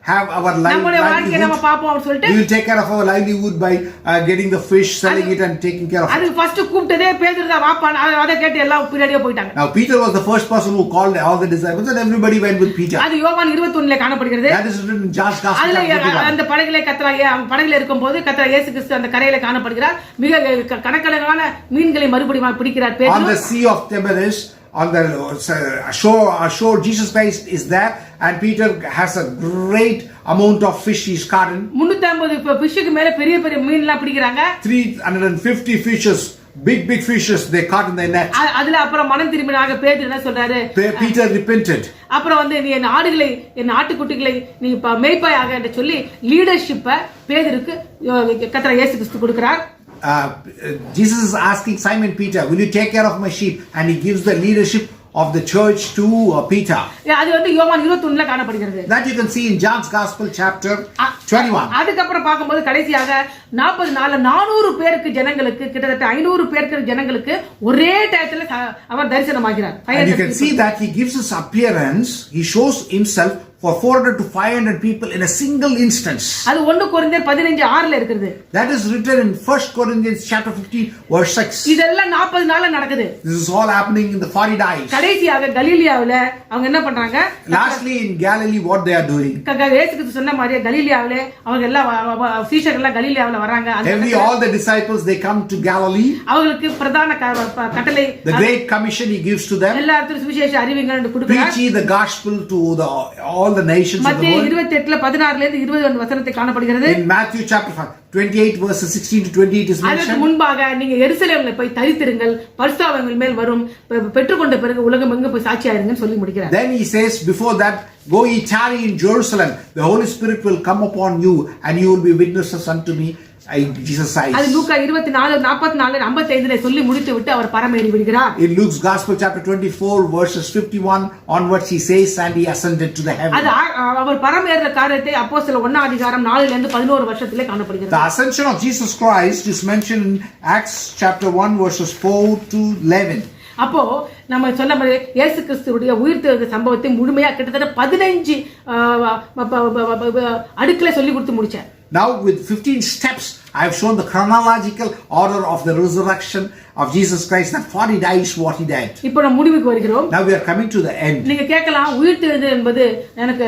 have our livelihood. We will take care of our livelihood by getting the fish, selling it and taking care of it. அது ஃபர்ஸ்ட் கூப்பிட்டதே பேதுரு தான், வாப்பா. அத கேட்டு எல்லாம் பின்னாடியே போயிட்டாங்க. Now Peter was the first person who called all the disciples and everybody went with Peter. அது யோவான் 21ல காணப்படுகிறது. That is written in John's Gospel. அந்த படகுல படகுல இருக்கும்போது கர்த்தர் இயேசு கிறிஸ்து அந்த கரையில காணப்படுகிறார். மிக கணக்கணக்கான மீன்களை மறுபடியும் பிடிக்கிறார் பேதுரு. On the sea of Tiberias, on the shore Jesus Christ is there and Peter has a great amount of fish he's caught. 350 ஃபிஷ்க்கு மேல பெரிய பெரிய மீன்லாம் பிடிக்கறாங்க. 350 fishes, big fishes they caught in their net. அதுல அப்புறம் மனம் திரும்பினாங்க. பேதுரு என்ன சொல்றாரு, Peter repented. அப்புறம் வந்து நீ என் ஆடுகளை, என் ஆட்டுக்குட்டிகளை நீ மேய்ப்பாயாக என்று சொல்லி லீடர்ஷிப்பை பேதுருக்கு கர்த்தர் இயேசு கிறிஸ்து கொடுக்கிறார். Jesus is asking Simon Peter, will you take care of my sheep? And he gives the leadership of the church to Peter. அது வந்து யோவான் 21ல காணப்படுகிறது. That you can see in John's Gospel chapter 21. அதுக்கு அப்புறம் பாக்கும்போது கடைசியாக 40 நாள்ல 400 பேருக்கு ஜனங்களுக்கு, கிட்டத்தட்ட 500 பேருக்கு ஜனங்களுக்கு ஒரே டயத்துல அவர் தரிசனமாகிறார். And you can see that he gives his appearance, he shows himself for 400 to 500 people in a single instance. அது 1 கொரிந்தியர் 15:6ல இருக்குது. That is written in 1 Corinthians chapter 15 verse 6. இதெல்லாம் 40 நாள்ல நடக்குது. This is all happening in the 40 days. கடைசியாக கலிலியாவுல அவங்க என்ன பண்றாங்க? Lastly in Galilee what they are doing? இயேசு கிறிஸ்து சொன்ன மாதிரியே கலிலியாவுல அவங்க எல்லாம் சீஷர்கள் எல்லாம் கலிலியாவுல வராங்க. All the disciples they come to Galilee. அவங்களுக்கு பிரதான கட்டளை, the great commission he gives to them. எல்லா இடத்துல சுவிசேஷ அறிவிங்கன்னு கொடுக்கிறார். Preach the gospel to all all the nations of the மத்தேயு world. 28:16 இருந்து 20 வசனத்தை காணப்படுகிறது. In Matthew chapter 28 verses 16 to 28 is அதற்கு mentioned. முன்பாக நீங்க எருசலேமில் போய் தரித்திருங்கள், பரிசுத்த உங்கள் மேல் வரும், பெற்றுக்கொண்ட பிறகு உலகம் எங்கும் போய் சாட்சியாயிருங்கன்னு சொல்லி முடிக்கிறார். Then he says, before that, go ye tarry in Jerusalem, the Holy Spirit will come upon you, and you will be witnesses unto me. Jesus அது says. லூக்கா 24:44-55 சொல்லி முடித்து விட்டு அவர் பரமேறி விடுகிறார். In Luke's Gospel chapter 24 verses 51 onwards he says, and he ascended to the heaven. அது அவர் பரமேறுற காரியத்தை அப்போஸ்தலர் 1:4-11 வருஷத்திலே காணப்படுகிறது. The ascension of Jesus Christ is mentioned in Acts chapter 1 verses 4 to 11. அப்போ நம்ம சொன்ன மாதிரி இயேசு கிறிஸ்துவுடைய உயிர்த்தெழுந்த சம்பவத்தை முழுமையா கிட்டத்தட்ட 15 அடுக்குல சொல்லி கொடுத்து முடிச்சார். Now with 15 steps I have shown the chronological order of the resurrection of Jesus Christ, that 40 days what he did. இப்போ நம்ம முடிவுக்கு வருகிறோம். Now we are coming to the end. நீங்க கேட்கலாம், உயிர்த்தெழுதல் என்பது எனக்கு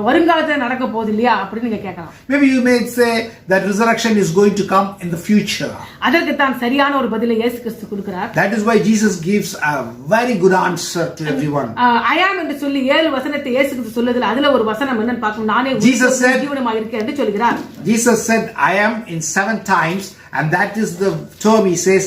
வருங்காலத்துல நடக்க போகுது இல்லையா அப்படி நீங்க கேட்கலாம். Maybe you may say that resurrection is going to come in the future. அதற்கு தான் சரியான ஒரு பதிலை இயேசு கிறிஸ்து கொடுக்கிறார். That is why Jesus gives a very good answer to everyone. I am என்று சொல்லி 7 வசனத்தை இயேசு கிறிஸ்து சொல்லுதுல அதுல ஒரு வசனம் என்னன்னு பார்க்கணும். நானே ஜீவனமாக இருக்கேன் என்று சொல்கிறார். Jesus said I am in 7 times, and that is the term he says,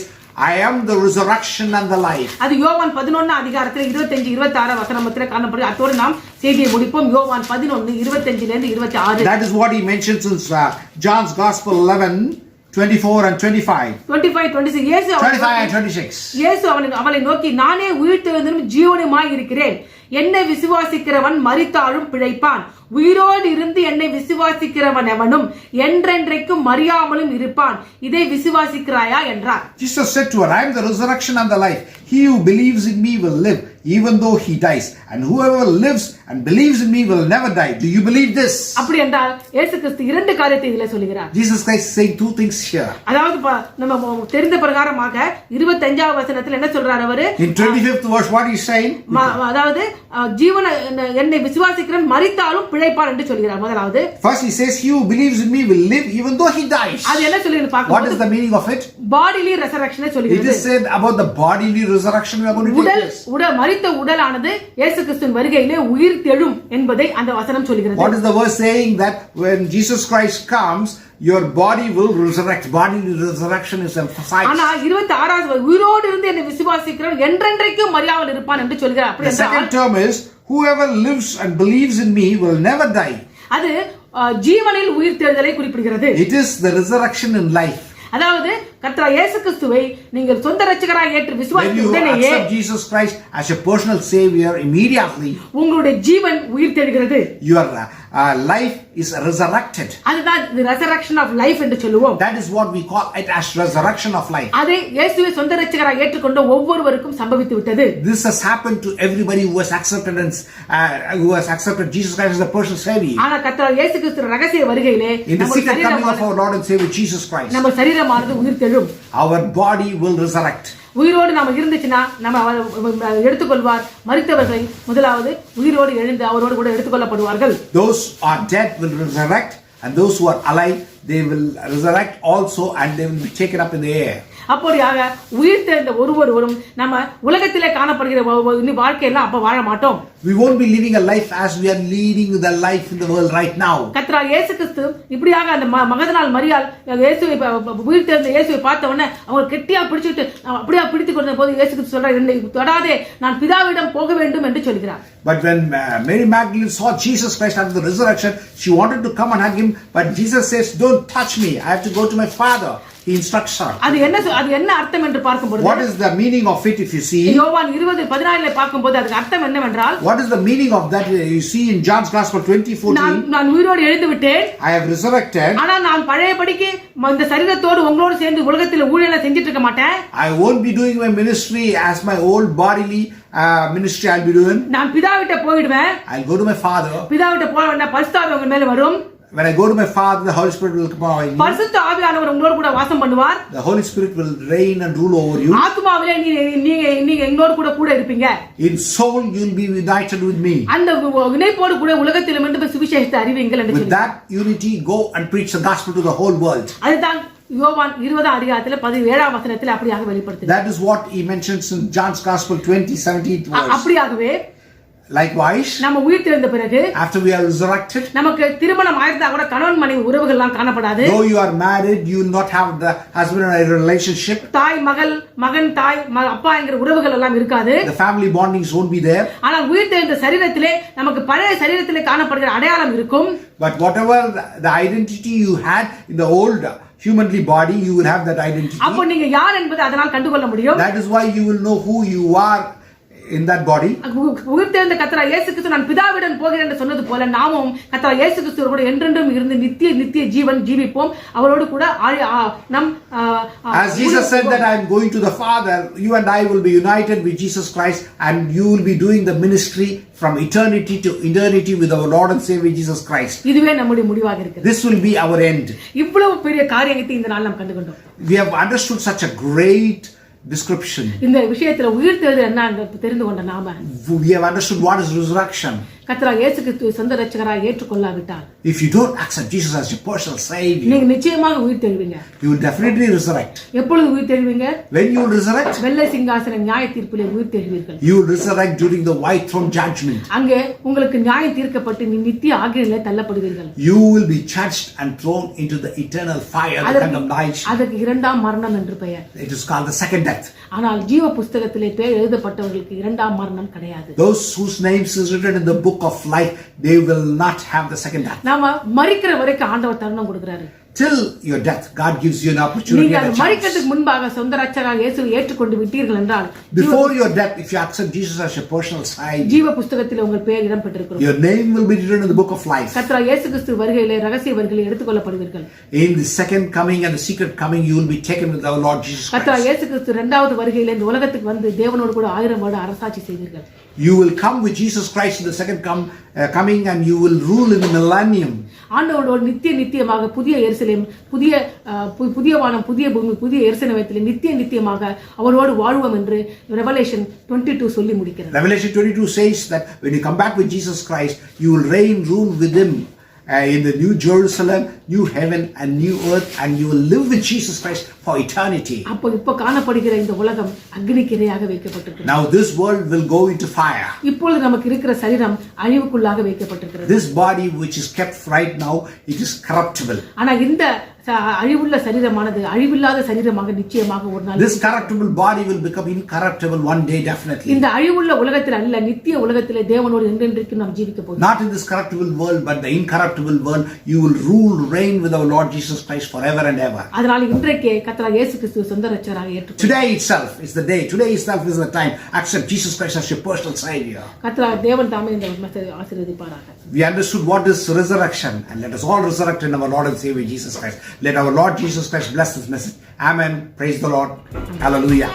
I am the resurrection and the life. அது யோவான் 11:25 26 வசனத்துல காணப்படுது. அதோடு நாம் செய்தியை முடிப்போம். யோவான் 11:25 இருந்து 26. That is what he mentions in John's Gospel 11:24 and 25. 25-26 இயேசு 25 and 26. இயேசு அவளை நோக்கி, நானே உயிர்த்தெழுந்தும் ஜீவனுமாய் இருக்கிறேன். என்னை விசுவாசிக்கிறவன் மரித்தாலும் பிழைப்பான். உயிரோடு இருந்து என்னை விசுவாசிக்கிறவன் எவனும் என்றென்றைக்கும் மறியாமலும் இருப்பான். இதை விசுவாசிக்கிறாயா என்றார். Jesus said to her, I am the resurrection and the life. He who believes in me will live, even though he dies. And whoever lives and believes in me will never die. Do you believe this? அப்படி என்றால் இயேசு கிறிஸ்து 2 காரியத்தை இதிலே சொல்கிறார். Jesus Christ is saying 2 things here. அதாவது நம்ம தெரிந்த பிரகாரமாக 25வது வசனத்தில் என்ன சொல்றார் அவரு? In 25th verse what he is saying? அதாவது ஜீவன என்னை விசுவாசிக்கிறவன் மரித்தாலும் பிழைப்பான் என்று சொல்கிறார். முதலாவது first he says he who believes in me will live even though he dies. அது என்ன சொல்லுன்னு பார்க்கணும். What is the meaning of it? bodily resurrection சொல்கிறது. It is said about the bodily resurrection we are going to take this. மரித்த உடலானது இயேசு கிறிஸ்துவின் வருகையிலே உயிர்த்தெழும் என்பதை அந்த வசனம் சொல்கிறது. What is the verse saying? That when Jesus Christ comes, your body will resurrect. Bodily resurrection is emphasized. ஆனா 26வது உயிரோடு இருந்து என்னை விசுவாசிக்கிறவன் என்றென்றைக்கும் மரியாமல் இருப்பான் என்று சொல்கிறார். அப்படி The second term is whoever lives and believes in me will never die. அது ஜீவனில் உயிர்த்தெழுதலை குறிப்பிடுகிறது. It is the resurrection in life. அதாவது கர்த்தர் இயேசு கிறிஸ்துவை நீங்கள் சொந்த இரட்சகராக ஏற்று விசுவாசித்த உடனேயே accept Jesus Christ as your personal savior, immediately உங்களுடைய ஜீவன் உயிர்த்தெழுகிறது. Your life is resurrected. அதுதான் the resurrection of life என்று சொல்லுவோம். That is what we call it as resurrection of life. அதை இயேசுவை சொந்த இரட்சகராக ஏற்றுக்கொண்ட ஒவ்வொருவருக்கும் சம்பவித்து விட்டது. This has happened to everybody who has accepted Jesus Christ as the personal savior. ஆனா கர்த்தர் இயேசு கிறிஸ்து ரகசிய வருகையிலே In the secret coming of our Lord and Savior Jesus Christ, நம்ம சரீரமானது உயிர்த்தெழும். our body will resurrect. உயிரோடு நாம இருந்துச்சுன்னா நம்ம எடுத்துக்கொள்வார். மரித்தவர்களை முதலாவது உயிரோடு எழுந்து அவரோடு கூட எடுத்துக்கொள்ளப்படுவார்கள். Those are dead will resurrect, and those who are alive they will resurrect also, and they will be taken up in the air. அப்படியாக உயிர்த்தெழுந்த ஒருவரும் நம்ம உலகத்திலே காணப்படுகிற வாழ்க்கையெல்லாம் அப்ப வாழ மாட்டோம். We won't be living a life as we are leading the life in the world right now. கர்த்தர் இயேசு கிறிஸ்து இப்படியாக அந்த மகதனால் மரியாள் இயேசுவை உயிர்த்தெழுந்த இயேசுவை பார்த்த உடனே அவங்க கெட்டியா பிடிச்சிட்டு அப்படியே பிடித்துக் கொண்ட போது இயேசு கிறிஸ்து சொல்றார், என்னை தொடாதே, நான் பிதாவிடம் போக வேண்டும் என்று சொல்கிறார். But when Mary Magdalene saw Jesus Christ after the resurrection, she wanted to come and hug him, but Jesus says, don't touch me, I have to go to my Father. He instructs her. அது என்ன அர்த்தம் என்று பார்க்கும்போது, what is the meaning of it if you see? யோவான் 20:14 பார்க்கும்போது அதுக்கு அர்த்தம் என்னவென்றால், what is the meaning of that you see in John's Gospel 20:14? நான் உயிரோடு எழுந்து விட்டேன், I have resurrected, ஆனா நான் பழையபடிக்கு இந்த சரீரத்தோடு உங்களோடு சேர்ந்து உலகத்தில் ஊழியம் செஞ்சிட்டு இருக்க மாட்டேன். I won't be doing my ministry as my old bodily ministry I'll be doing. நான் பிதாவிட்ட போய்டுவேன். I'll go to my Father. பிதாவிட்ட போன பரிசுத்த ஆவி உங்க மேல வரும். When I go to my Father, the Holy Spirit will come over you. பரிசுத்த ஆவியானவர் உங்களோடு கூட வாசம் பண்ணுவார். The Holy Spirit will reign and rule over you. ஆத்துமாவிலே நீங்க எங்களோடு கூட இருப்பீங்க. In soul you'll be united with me. அந்த இணைப்போடு கூட உலகத்திலும் என்று சுவிசேஷத்தை அறிவிங்கள் என்று with that unity go and preach the gospel to the whole world. அதுதான் யோவான் 20:17 17ஆம் வசனத்தில் அப்படியாக வெளிப்படுத்துகிறார். That is what he mentions in John's Gospel 20:17 verse. அப்படியாகவே Likewise, நம்ம உயிர் தெழுந்த பிறகு after we are resurrected, நமக்கு திருமணம் ஆயிருந்தா கூட கணவன் மனைவி உறவுகள் எல்லாம் காணப்படாது. though you are married, you will not have the husband and wife relationship. தாய் மகள், மகன் தாய், அப்பா என்கிற உறவுகள் எல்லாம் இருக்காது. The family bondings won't be there. ஆனால் உயிர் தெழுந்த சரீரத்திலே நமக்கு பழைய சரீரத்திலே காணப்படுகிற அடையாளம் இருக்கும். But whatever the identity you had in the old humanly body, you will have that identity. அப்போ நீங்க யார் என்பதை அதனால் கண்டுகொள்ள முடியும். That is why you will know who you are in that body. உயிர் தெழுந்த கர்த்தராகிய இயேசு கிறிஸ்து நான் பிதாவிடம் போகிறேன் என்று சொன்னது போல நாமும் கர்த்தராகிய இயேசு கிறிஸ்துவோடு கூட என்றென்றும் இருந்து நித்திய ஜீவன் ஜீவிப்போம். அவரோடு கூட நம் As Jesus said that I am going to the Father, you and I will be united with Jesus Christ, and you will be doing the ministry from eternity to eternity with our Lord and Savior Jesus Christ. இதுவே நம்முடைய முடிவாக இருக்கிறது. This will be our end. இவ்வளவு பெரிய காரியத்தை இந்த நாள் நாம் கண்டுகொண்டோம். We have understood such a great description. இந்த விஷயத்துல உயிர் தெழுதல் என்ன தெரிந்து கொண்ட நாம We have understood what is resurrection. கர்த்தராகிய இயேசு கிறிஸ்துவை சொந்த இரட்சகராக ஏற்றுக்கொள்ளாவிட்டால், If you don't accept Jesus as your personal Savior, நீங்க நிச்சயமாக உயிர் தெழுவீங்க. you will definitely resurrect. எப்பொழுது உயிர் தெழுவீங்க? When you will resurrect, வெள்ளை சிங்காசன நியாய தீர்ப்பிலே உயிர் தெழுவீர்கள். you will resurrect during the white throne judgment. அங்கே உங்களுக்கு நியாயம் தீர்க்கப்பட்டு நீ நித்திய ஆக்கினையிலே தள்ளப்படுவீர்கள். You will be judged and thrown into the eternal fire, the condemnation. அதற்கு இரண்டாம் மரணம் என்று பெயர். It is called the second death. ஆனால் ஜீவ புஸ்தகத்திலே பேர் எழுதப்பட்டவர்களுக்கு இரண்டாம் மரணம் கிடையாது. Those whose names is written in the book of life, they will not have the second death. நாம மரிக்கிற வரைக்கும் ஆண்டவர் தருணம் கொடுக்கிறாரு. Till your death, God gives you an opportunity. நீங்க and a chance. மரிக்கிறதுக்கு முன்பாக சொந்த இரட்சகராக இயேசுவை ஏற்றுக்கொண்டு விட்டீர்கள் என்றால், Before your death, if you accept Jesus as your personal Savior, ஜீவ புஸ்தகத்திலே உங்கள் பெயர் இடம் பெற்றிருக்கும். your name will be written in the book of life. கர்த்தராகிய இயேசு கிறிஸ்து வருகையிலே ரகசிய வருகையிலே எடுத்துக்கொள்ளப்படுவீர்கள். In the second coming and the secret coming, you will be taken with our Lord Jesus கர்த்தராகிய Christ. இயேசு கிறிஸ்து இரண்டாவது வருகையிலே இந்த உலகத்துக்கு வந்து தேவனோடு கூட 1000 வருட அரசாட்சி செய்வீர்கள். You will come with Jesus Christ in the second coming, and you will rule in the millennium. ஆண்டவரோடு நித்தியமாக புதிய எருசலேம், புதிய வானம், புதிய பூமி, புதிய எருசலேமிலே நித்தியமாக அவரோடு வாழ்வோம் என்று ரெவலேஷன் 22 சொல்லி முடிக்கிறது. Revelation 22 says that when you come back with Jesus Christ, you will reign, rule with Him in the new Jerusalem, new heaven and new earth, and you will live with Jesus Christ for eternity. இப்போ காணப்படுகிற இந்த உலகம் அக்னிக்கிரையாக வைக்கப்பட்டிருக்கிறது. Now this world will go into fire. இப்பொழுது நமக்கு இருக்கிற சரீரம் அழிவுக்குள்ளாக வைக்கப்பட்டிருக்கிறது. This body which is kept right now, it is corruptible. ஆனா இந்த அழிவுள்ள சரீரமானது அழிவில்லாத சரீரமாக நிச்சயமாக ஒரு நாள் This corruptible body will become incorruptible one day, definitely. இந்த அழிவுள்ள உலகத்தில் அல்ல, நித்திய உலகத்திலே தேவனோடு என்றென்றைக்கும் நாம் ஜீவிக்க போகிறோம். Not in this corruptible world, but the incorruptible world. You will rule, reign with our Lord Jesus Christ forever and ever. அதனால இன்றைக்கே கர்த்தராகிய இயேசு கிறிஸ்துவை சொந்த இரட்சகராக ஏற்றுக்கொள்ளுங்கள். Today itself is the day. Today itself is the time. Accept Jesus Christ as your personal Savior. கர்த்தராகிய தேவன் தாமே இந்த மெசேஜை ஆசீர்வதிப்பாராக. We understood what is resurrection, and let us all resurrect in our Lord and Savior Jesus Christ. Let our Lord Jesus Christ bless this message. Amen. Praise the Lord. Hallelujah.